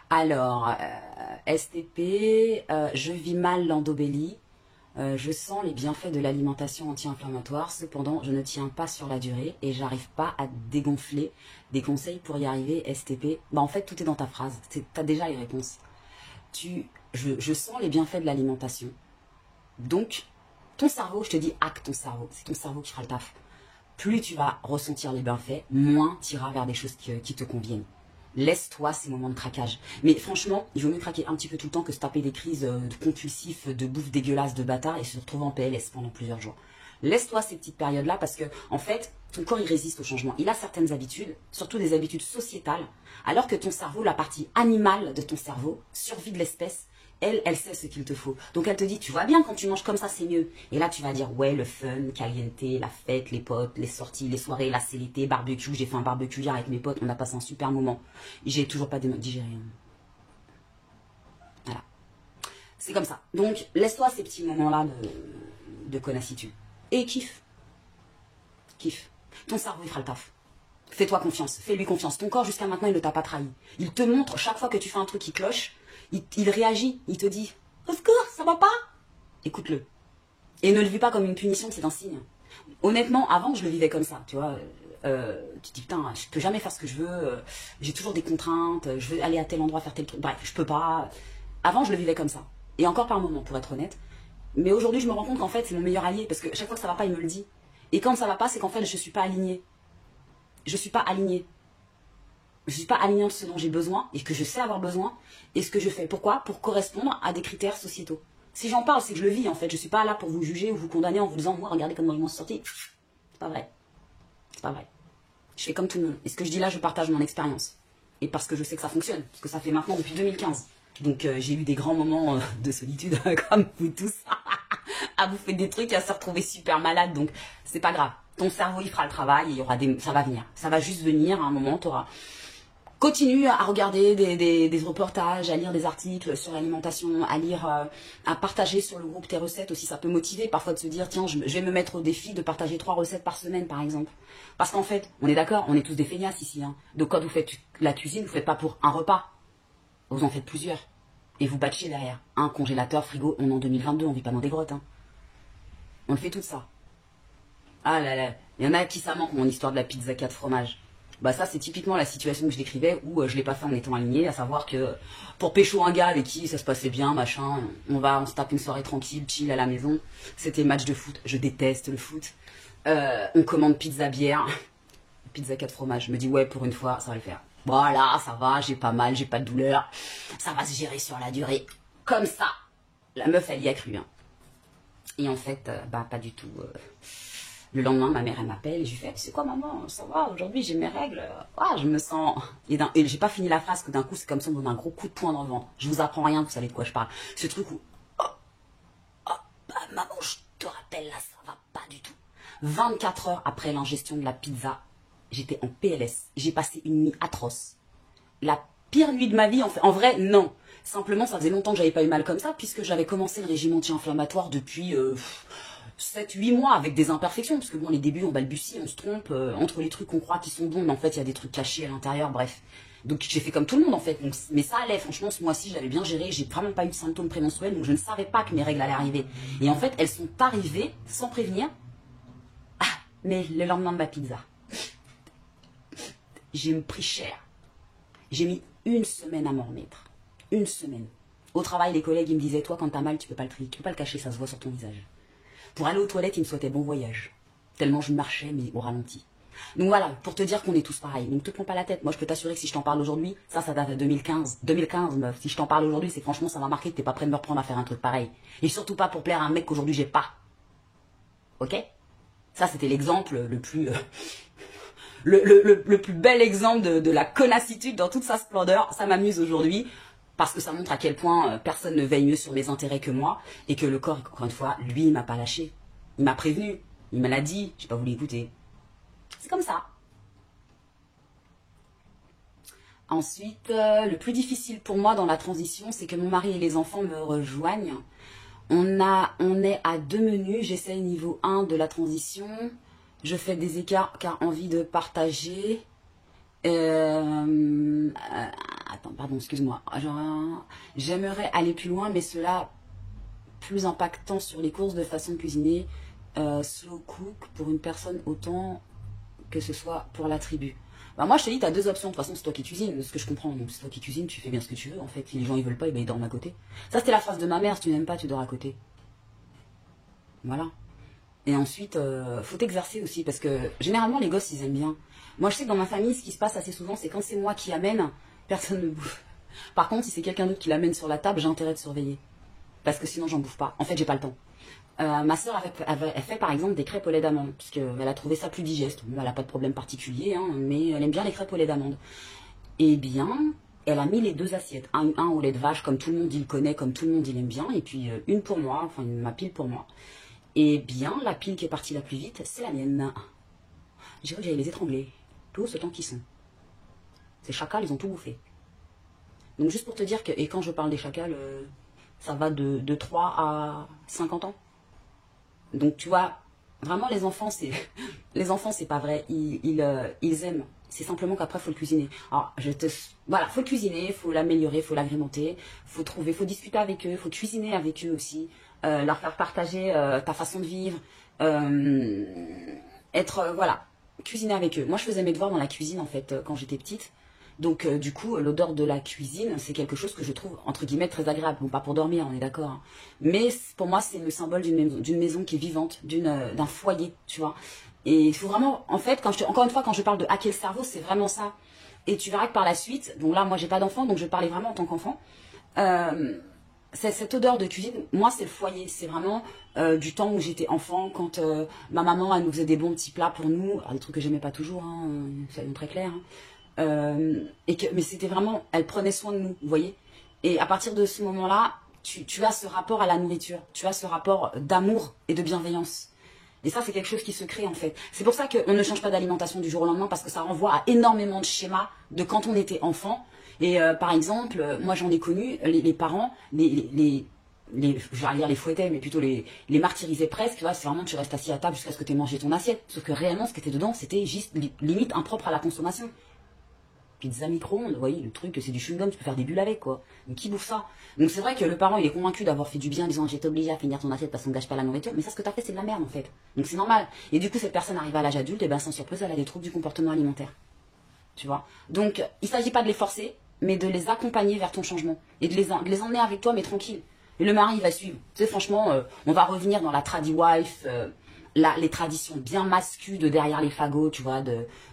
Alors, STP, je vis mal l'endobélie. Je sens les bienfaits de l'alimentation anti-inflammatoire, cependant je ne tiens pas sur la durée et j'arrive pas à dégonfler. Des conseils pour y arriver, STP. Bah en fait tout est dans ta phrase, t'as déjà les réponses. Je sens les bienfaits de l'alimentation. Donc, ton cerveau, je te dis hack ton cerveau, c'est ton cerveau qui fera le taf. Plus tu vas ressentir les bienfaits, moins tu iras vers des choses qui te conviennent. Laisse-toi ces moments de craquage. Mais franchement, il vaut mieux craquer un petit peu tout le temps que se taper des crises de compulsifs, de bouffe dégueulasse, de bâtard et se retrouver en PLS pendant plusieurs jours. Laisse-toi ces petites périodes-là parce que, en fait, ton corps, il résiste au changement. Il a certaines habitudes, surtout des habitudes sociétales, alors que ton cerveau, la partie animale de ton cerveau, survie de l'espèce, elle sait ce qu'il te faut. Donc elle te dit, tu vois bien, quand tu manges comme ça, c'est mieux. Et là, tu vas dire, ouais, le fun, caliente, la fête, les potes, les sorties, les soirées, là, c'est l'été, barbecue. J'ai fait un barbecue hier avec mes potes, on a passé un super moment. J'ai toujours pas digéré. Voilà. C'est comme ça. Donc, laisse-toi ces petits moments-là de connassitude. Et kiffe. Kiffe. Ton cerveau, il fera le taf. Fais-toi confiance, fais-lui confiance. Ton corps, jusqu'à maintenant, il ne t'a pas trahi. Il te montre, chaque fois que tu fais un truc qui cloche, il réagit, il te dit « Au secours, ça va pas ?» Écoute-le. Et ne le vis pas comme une punition, c'est un signe. Honnêtement, avant, je le vivais comme ça, tu vois. Tu te dis « Putain, je peux jamais faire ce que je veux, j'ai toujours des contraintes, je veux aller à tel endroit faire tel truc, bref, je peux pas. » Avant, je le vivais comme ça. Et encore par moment, pour être honnête. Mais aujourd'hui, je me rends compte qu'en fait, c'est mon meilleur allié, parce que chaque fois que ça va pas, il me le dit. Et quand ça va pas, c'est qu'en fait, je suis pas alignée. Je suis pas alignée. Je suis pas alignée entre ce dont j'ai besoin et que je sais avoir besoin et ce que je fais. Pourquoi? Pour correspondre à des critères sociétaux. Si j'en parle, c'est que je le vis en fait. Je suis pas là pour vous juger ou vous condamner en vous disant moi regardez comment ils m'ont sorti. C'est pas vrai. C'est pas vrai. Je fais comme tout le monde. Et ce que je dis là, je partage mon expérience. Et parce que je sais que ça fonctionne. Parce que ça fait maintenant depuis 2015. Donc j'ai eu des grands moments de solitude comme vous tous. À bouffer des trucs, à se retrouver super malade. Donc c'est pas grave. Ton cerveau il fera le travail et il y aura ça va venir. Ça va juste venir à un moment, t'auras. Continue à regarder des reportages, à lire des articles sur l'alimentation, à lire, à partager sur le groupe tes recettes aussi. Ça peut motiver parfois de se dire, tiens, je vais me mettre au défi de partager 3 recettes par semaine, par exemple. Parce qu'en fait, on est d'accord, on est tous des feignasses ici. Hein. Donc quand vous faites la cuisine, vous ne faites pas pour un repas. Vous en faites plusieurs. Et vous batchez derrière. Un congélateur, frigo, on est en 2022, on vit pas dans des grottes. Hein. On le fait tout ça. Ah là là, il y en a qui ça manque, mon histoire de la pizza 4 fromages. Bah ça c'est typiquement la situation que je décrivais où je l'ai pas fait en étant aligné, à savoir que pour pécho un gars avec qui ça se passait bien, machin, on se tape une soirée tranquille, chill à la maison, c'était match de foot, je déteste le foot, on commande pizza bière, pizza 4 fromages, je me dis ouais pour une fois ça va le faire, voilà ça va, j'ai pas mal, j'ai pas de douleur, ça va se gérer sur la durée, comme ça, la meuf elle y a cru, hein. Et en fait bah pas du tout. Le lendemain, ma mère, elle m'appelle et je lui fais, c'est quoi maman, ça va, aujourd'hui j'ai mes règles, ah, je me sens... Et j'ai pas fini la phrase que d'un coup, c'est comme si on me donne un gros coup de poing dans le ventre. Je vous apprends rien, vous savez de quoi je parle. Ce truc où, bah, maman, je te rappelle, là, ça va pas du tout. 24 heures après l'ingestion de la pizza, j'étais en PLS. J'ai passé une nuit atroce. La pire nuit de ma vie, en vrai, non. Simplement, ça faisait longtemps que j'avais pas eu mal comme ça, puisque j'avais commencé le régime anti-inflammatoire depuis... 7-8 mois avec des imperfections, parce que bon, les débuts, on balbutie, on se trompe, entre les trucs qu'on croit qui sont bons, mais en fait, il y a des trucs cachés à l'intérieur, bref. Donc, j'ai fait comme tout le monde, en fait. Donc, mais ça allait, franchement, ce mois-ci, je l'avais bien géré, j'ai vraiment pas eu de symptômes prémenstruels, donc je ne savais pas que mes règles allaient arriver. Et en fait, elles sont arrivées sans prévenir. Ah, mais le lendemain de ma pizza, j'ai pris cher. J'ai mis 1 semaine à m'en remettre. 1 semaine. Au travail, les collègues, ils me disaient, toi, quand t'as mal, tu peux pas le cacher, ça se voit sur ton visage. Pour aller aux toilettes, il me souhaitait bon voyage. Tellement je marchais, mais au ralenti. Donc voilà, pour te dire qu'on est tous pareils. Donc te prends pas la tête. Moi, je peux t'assurer que si je t'en parle aujourd'hui, ça date de 2015. 2015, meuf. Si je t'en parle aujourd'hui, c'est franchement, ça m'a marqué que t'es pas prêt de me reprendre à faire un truc pareil. Et surtout pas pour plaire à un mec qu'aujourd'hui j'ai pas. Ok? Ça, c'était l'exemple le plus le plus bel exemple de la connassitude dans toute sa splendeur. Ça m'amuse aujourd'hui parce que ça montre à quel point personne ne veille mieux sur mes intérêts que moi et que le corps, encore une fois, lui, il m'a pas lâché. Il m'a prévenu, il me l'a dit, j'ai pas voulu écouter. C'est comme ça. Ensuite, le plus difficile pour moi dans la transition, c'est que mon mari et les enfants me rejoignent. On est à 2 menus, j'essaye niveau 1 de la transition. Je fais des écarts car envie de partager. Attends, pardon, excuse-moi. J'aimerais aller plus loin, mais cela plus impactant sur les courses de façon de cuisiner. Slow cook pour une personne autant que ce soit pour la tribu. Bah moi je te dis, tu as 2 options. De toute façon, c'est toi qui cuisines, ce que je comprends. Donc c'est toi qui cuisines, tu fais bien ce que tu veux. En fait, si les gens ils veulent pas, ils dorment à côté. Ça c'était la phrase de ma mère, si tu n'aimes pas, tu dors à côté. Voilà. Et ensuite, faut t'exercer aussi, parce que généralement les gosses ils aiment bien. Moi je sais que dans ma famille, ce qui se passe assez souvent, c'est quand c'est moi qui amène, personne ne bouffe. Par contre, si c'est quelqu'un d'autre qui l'amène sur la table, j'ai intérêt de surveiller. Parce que sinon j'en bouffe pas. En fait, j'ai pas le temps. Ma soeur elle fait par exemple des crêpes au lait d'amande, parce qu'elle a trouvé ça plus digeste. Bon, elle n'a pas de problème particulier, hein, mais elle aime bien les crêpes au lait d'amande. Eh bien, elle a mis les 2 assiettes. Un au lait de vache, comme tout le monde il le connaît, comme tout le monde il aime bien, et puis une pour moi, enfin ma pile pour moi. Eh bien, la pile qui est partie la plus vite, c'est la mienne. J'ai cru que j'allais les étrangler, tout ce temps qu'ils sont. Ces chacals, ils ont tout bouffé. Donc juste pour te dire que, et quand je parle des chacals, ça va de 3 à 50 ans. Donc tu vois, vraiment les enfants c'est pas vrai, ils aiment. C'est simplement qu'après faut le cuisiner. Alors voilà, faut le cuisiner, faut l'améliorer, faut l'agrémenter, faut discuter avec eux, faut cuisiner avec eux aussi, leur faire partager ta façon de vivre, voilà, cuisiner avec eux. Moi je faisais mes devoirs dans la cuisine en fait quand j'étais petite. Donc du coup, l'odeur de la cuisine, c'est quelque chose que je trouve, entre guillemets, très agréable. Bon, pas pour dormir, on est d'accord. Hein. Mais pour moi, c'est le symbole d'une maison qui est vivante, d'un foyer, tu vois. Et il faut vraiment, en fait, encore une fois, quand je parle de hacker le cerveau, c'est vraiment ça. Et tu verras que par la suite, donc là, moi, j'ai pas d'enfant, donc je parlais vraiment en tant qu'enfant. Cette odeur de cuisine, moi, c'est le foyer. C'est vraiment du temps où j'étais enfant, quand ma maman, elle nous faisait des bons petits plats pour nous. Alors, des trucs que j'aimais pas toujours, hein, soyons très clairs. Hein. Mais c'était vraiment, elle prenait soin de nous, vous voyez. Et à partir de ce moment-là, tu as ce rapport à la nourriture, tu as ce rapport d'amour et de bienveillance. Et ça, c'est quelque chose qui se crée en fait. C'est pour ça qu'on ne change pas d'alimentation du jour au lendemain, parce que ça renvoie à énormément de schémas de quand on était enfant. Et par exemple, moi j'en ai connu, les parents, je vais dire les fouettaient, mais plutôt les martyrisaient presque. Tu vois, c'est vraiment tu restes assis à table jusqu'à ce que tu aies mangé ton assiette. Sauf que réellement, ce qui était dedans, c'était juste limite impropre à la consommation. Pizza micro-ondes, vous voyez, le truc, c'est du chewing-gum, tu peux faire des bulles avec, quoi. Donc qui bouffe ça? Donc c'est vrai que le parent, il est convaincu d'avoir fait du bien en disant j'étais obligé à finir ton assiette parce qu'on ne gâche pas la nourriture, mais ça, ce que t'as fait, c'est de la merde, en fait. Donc c'est normal. Et du coup, cette personne arrive à l'âge adulte, et ben sans surprise, elle a des troubles du comportement alimentaire. Tu vois? Donc, il s'agit pas de les forcer, mais de les accompagner vers ton changement. Et de les emmener avec toi, mais tranquille. Et le mari, il va suivre. Tu sais, franchement, on va revenir dans la tradi wife, les traditions bien mascues de derrière les fagots, tu vois,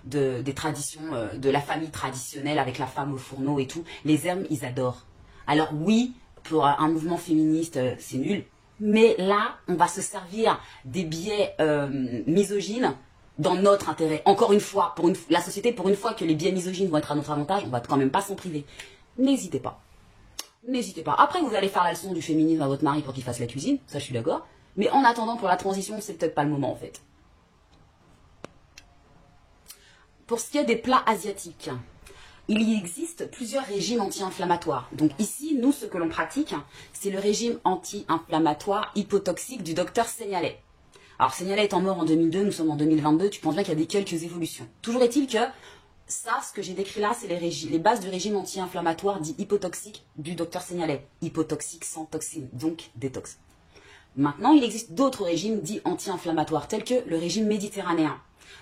des traditions de la famille traditionnelle avec la femme au fourneau et tout. Les hommes, ils adorent. Alors oui, pour un mouvement féministe, c'est nul. Mais là, on va se servir des biais misogynes dans notre intérêt. Encore une fois, la société, pour une fois que les biais misogynes vont être à notre avantage, on va quand même pas s'en priver. N'hésitez pas. N'hésitez pas. Après, vous allez faire la leçon du féminisme à votre mari pour qu'il fasse la cuisine, ça je suis d'accord. Mais en attendant, pour la transition, c'est peut-être pas le moment en fait. Pour ce qui est des plats asiatiques, il y existe plusieurs régimes anti-inflammatoires. Donc ici, nous, ce que l'on pratique, c'est le régime anti-inflammatoire hypotoxique du docteur Seignalais. Alors Seignalais étant mort en 2002, nous sommes en 2022, tu penses bien qu'il y a quelques évolutions. Toujours est-il que ça, ce que j'ai décrit là, c'est les bases du régime anti-inflammatoire dit hypotoxique du docteur Seignalais. Hypotoxique sans toxine, donc détox. Maintenant, il existe d'autres régimes dits anti-inflammatoires, tels que le régime méditerranéen.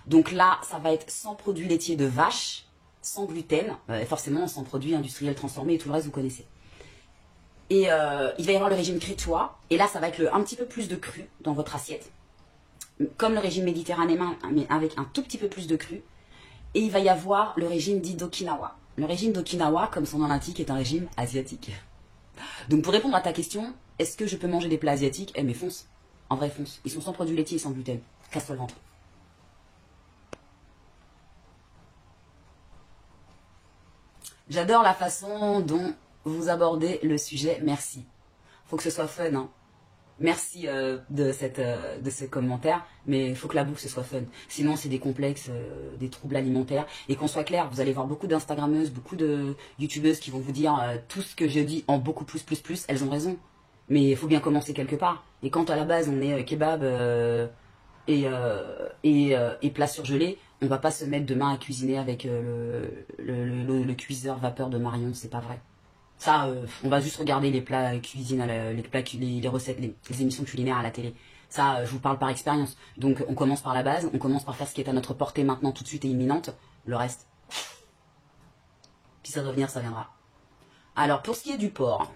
Donc là, ça va être sans produits laitiers de vache, sans gluten, forcément sans produits industriels transformés et tout le reste, vous connaissez. Et il va y avoir le régime crétois, et là, ça va être un petit peu plus de cru dans votre assiette, comme le régime méditerranéen, mais avec un tout petit peu plus de cru. Et il va y avoir le régime dit d'Okinawa. Le régime d'Okinawa, comme son nom l'indique, est un régime asiatique. Donc pour répondre à ta question, est-ce que je peux manger des plats asiatiques? Eh mais fonce. En vrai fonce. Ils sont sans produits laitiers et sans gluten. Casse-toi le ventre. J'adore la façon dont vous abordez le sujet. Merci. Faut que ce soit fun, hein. Merci de ce commentaire, mais il faut que la bouffe ce soit fun. Sinon, c'est des complexes, des troubles alimentaires. Et qu'on soit clair, vous allez voir beaucoup d'instagrammeuses, beaucoup de youtubeuses qui vont vous dire tout ce que je dis en beaucoup plus. Elles ont raison. Mais il faut bien commencer quelque part. Et quand à la base on est kebab et plat surgelé, on va pas se mettre demain à cuisiner avec le cuiseur vapeur de Marion, c'est pas vrai. Ça, on va juste regarder les plats cuisine, les recettes, les émissions culinaires à la télé. Ça, je vous parle par expérience. Donc, on commence par la base, on commence par faire ce qui est à notre portée maintenant, tout de suite et imminente. Le reste, puis ça doit venir, ça viendra. Alors, pour ce qui est du porc,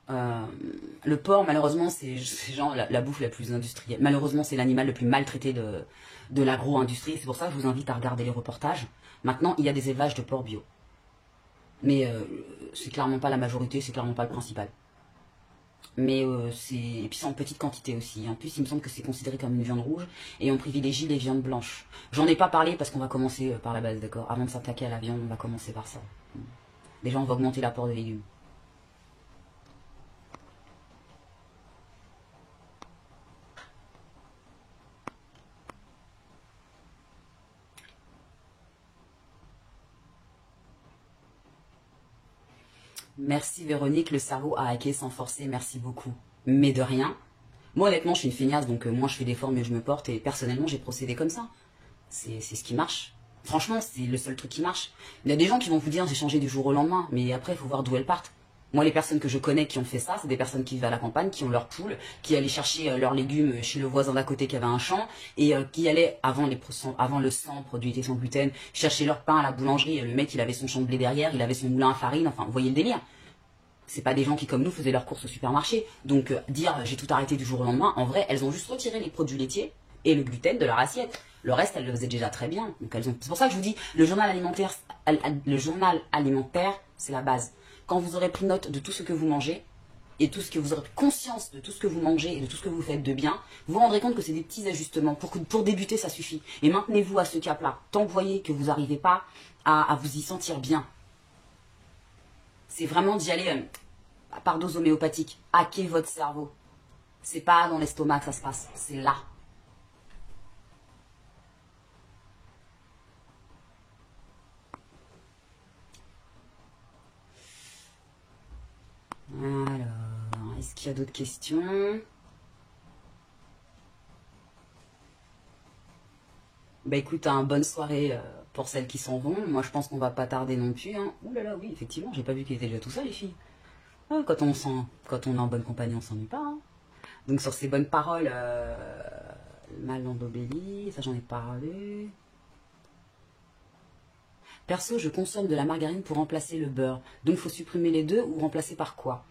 le porc, malheureusement, c'est genre la bouffe la plus industrielle. Malheureusement, c'est l'animal le plus maltraité de l'agro-industrie. C'est pour ça que je vous invite à regarder les reportages. Maintenant, il y a des élevages de porc bio. Mais c'est clairement pas la majorité, c'est clairement pas le principal. Mais et puis c'est en petite quantité aussi. En plus, il me semble que c'est considéré comme une viande rouge et on privilégie les viandes blanches. J'en ai pas parlé parce qu'on va commencer par la base, d'accord. Avant de s'attaquer à la viande, on va commencer par ça. Déjà, on va augmenter l'apport de légumes. Merci Véronique, le cerveau a hacké sans forcer, merci beaucoup. Mais de rien. Moi honnêtement, je suis une feignasse, donc moins je fais d'efforts, mieux je me porte, et personnellement, j'ai procédé comme ça. C'est ce qui marche. Franchement, c'est le seul truc qui marche. Il y a des gens qui vont vous dire j'ai changé du jour au lendemain, mais après, il faut voir d'où elles partent. Moi, les personnes que je connais qui ont fait ça, c'est des personnes qui vivent à la campagne, qui ont leurs poules, qui allaient chercher leurs légumes chez le voisin d'à côté qui avait un champ, et qui allaient, avant le 100 produits sans gluten, chercher leur pain à la boulangerie. Et le mec, il avait son champ de blé derrière, il avait son moulin à farine, enfin, vous voyez le délire. C'est pas des gens qui, comme nous, faisaient leurs courses au supermarché. Donc, dire j'ai tout arrêté du jour au lendemain, en vrai, elles ont juste retiré les produits laitiers et le gluten de leur assiette. Le reste, elles le faisaient déjà très bien. Donc, c'est pour ça que je vous dis, le journal alimentaire, c'est la base. Quand vous aurez pris note de tout ce que vous mangez, et tout ce que vous aurez pris conscience de tout ce que vous mangez et de tout ce que vous faites de bien, vous vous rendrez compte que c'est des petits ajustements. Pour débuter, ça suffit. Et maintenez-vous à ce cap-là. Tant que vous voyez que vous n'arrivez pas à vous y sentir bien. C'est vraiment d'y aller par dose homéopathique. Hacker votre cerveau. C'est pas dans l'estomac que ça se passe. C'est là. Alors, est-ce qu'il y a d'autres questions? Bah écoute, bonne soirée pour celles qui s'en vont. Moi, je pense qu'on va pas tarder non plus. Hein. Ouh là là, oui, effectivement, j'ai pas vu qu'il était déjà tout ça, les filles. Ah, quand on est en bonne compagnie, on s'ennuie pas. Hein. Donc sur ces bonnes paroles, le mal d'Andobélie, ça j'en ai parlé. Perso, je consomme de la margarine pour remplacer le beurre. Donc, il faut supprimer les deux ou remplacer par quoi?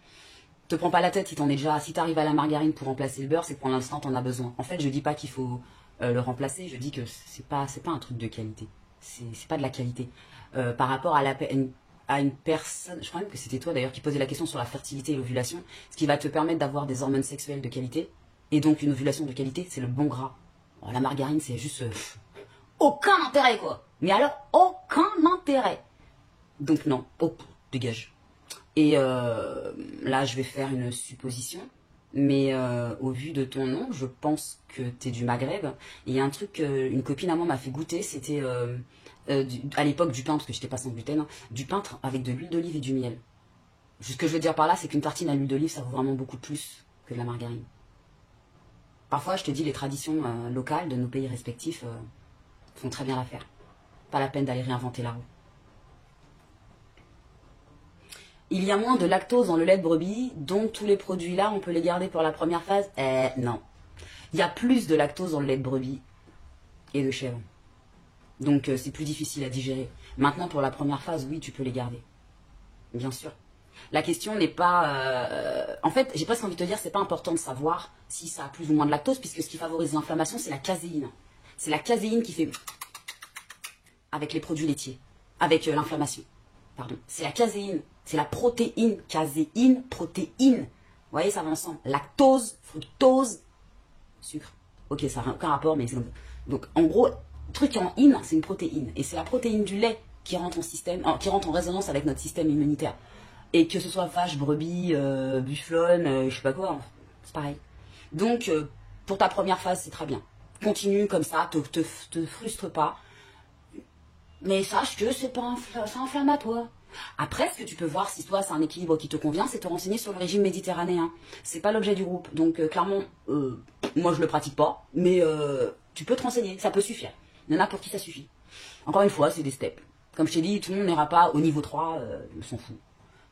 Te prends pas la tête si t'en es déjà. Si t'arrives à la margarine pour remplacer le beurre, c'est que pour l'instant t'en as besoin. En fait, je dis pas qu'il faut le remplacer. Je dis que c'est pas un truc de qualité. C'est pas de la qualité. Par rapport à une personne, je crois même que c'était toi d'ailleurs qui posait la question sur la fertilité et l'ovulation, ce qui va te permettre d'avoir des hormones sexuelles de qualité. Et donc une ovulation de qualité, c'est le bon gras. Alors, la margarine, c'est juste aucun intérêt quoi. Mais alors, aucun intérêt. Donc non, dégage. Et là, je vais faire une supposition. Mais au vu de ton nom, je pense que tu es du Maghreb. Il y a un truc, une copine à moi m'a fait goûter, c'était à l'époque du pain, parce que j'étais pas sans gluten, hein, du pain avec de l'huile d'olive et du miel. Ce que je veux dire par là, c'est qu'une tartine à l'huile d'olive, ça vaut vraiment beaucoup plus que de la margarine. Parfois, je te dis, les traditions locales de nos pays respectifs font très bien l'affaire. Pas la peine d'aller réinventer la roue. Il y a moins de lactose dans le lait de brebis, donc tous les produits-là, on peut les garder pour la première phase? Non. Il y a plus de lactose dans le lait de brebis et de chèvre. Donc c'est plus difficile à digérer. Maintenant, pour la première phase, oui, tu peux les garder. Bien sûr. La question n'est pas... En fait, j'ai presque envie de te dire, c'est pas important de savoir si ça a plus ou moins de lactose, puisque ce qui favorise l'inflammation, c'est la caséine. C'est la caséine qui fait... avec les produits laitiers, avec l'inflammation. Pardon. C'est la caséine. C'est la protéine. Caséine, protéine. Vous voyez, ça va ensemble. Lactose, fructose, sucre. Ok, ça n'a aucun rapport, mais c'est comme ça. Donc, en gros, truc en in, c'est une protéine. Et c'est la protéine du lait qui rentrent qui rentrent en résonance avec notre système immunitaire. Et que ce soit vache, brebis, bufflonne, je sais pas quoi, c'est pareil. Donc, pour ta première phase, c'est très bien. Continue comme ça, te frustre pas. Mais sache que c'est inflammatoire. Après, ce que tu peux voir, si toi c'est un équilibre qui te convient, c'est te renseigner sur le régime méditerranéen. C'est pas l'objet du groupe. Donc, clairement, moi je le pratique pas, mais tu peux te renseigner, ça peut suffire. Il y en a pour qui ça suffit. Encore une fois, c'est des steps. Comme je t'ai dit, tout le monde n'ira pas au niveau 3, on s'en fout.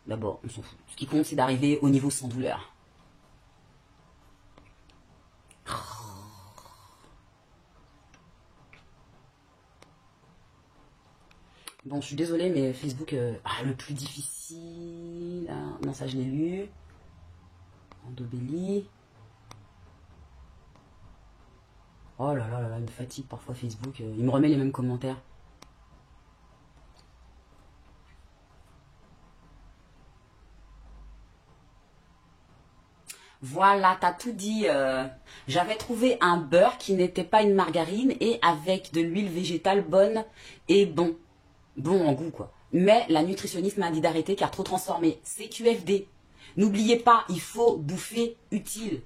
D'abord, on s'en fout. Ce qui compte, c'est d'arriver au niveau sans douleur. Bon, je suis désolée, mais Facebook, le plus difficile... non, ça, je l'ai lu. Endobélie. Oh là là là là, il me fatigue parfois Facebook. Il me remet les mêmes commentaires. Voilà, t'as tout dit. J'avais trouvé un beurre qui n'était pas une margarine et avec de l'huile végétale bonne et bon. Bon en goût, quoi. Mais la nutritionniste m'a dit d'arrêter car trop transformé. C'est QFD. N'oubliez pas, il faut bouffer utile.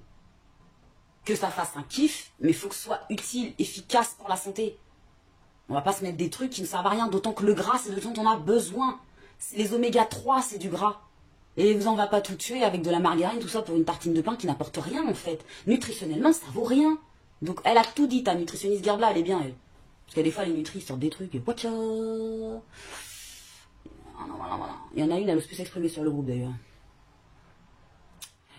Que ça fasse un kiff, mais il faut que ce soit utile, efficace pour la santé. On va pas se mettre des trucs qui ne servent à rien, d'autant que le gras, c'est de ce dont on a besoin. Les oméga 3, c'est du gras. Et vous en va pas tout tuer avec de la margarine, tout ça pour une tartine de pain qui n'apporte rien en fait. Nutritionnellement, ça vaut rien. Donc elle a tout dit, ta nutritionniste, garde-la, elle est bien elle. Parce que des fois les nutris sortent des trucs, watcha. Voilà. Il y en a une, elle n'ose plus s'exprimer sur le groupe d'ailleurs.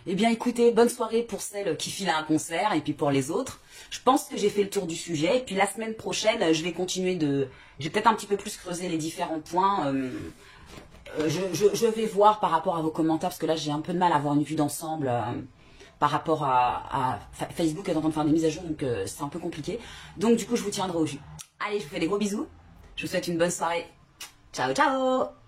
Eh bien écoutez, bonne soirée pour celles qui filent à un concert et puis pour les autres. Je pense que j'ai fait le tour du sujet. Et puis la semaine prochaine, je vais continuer de... Je vais peut-être un petit peu plus creuser les différents points. Je vais voir par rapport à vos commentaires, parce que là j'ai un peu de mal à avoir une vue d'ensemble par rapport à Facebook est en train de faire des mises à jour, donc c'est un peu compliqué. Donc du coup je vous tiendrai au jus. Allez, je vous fais des gros bisous. Je vous souhaite une bonne soirée. Ciao, ciao!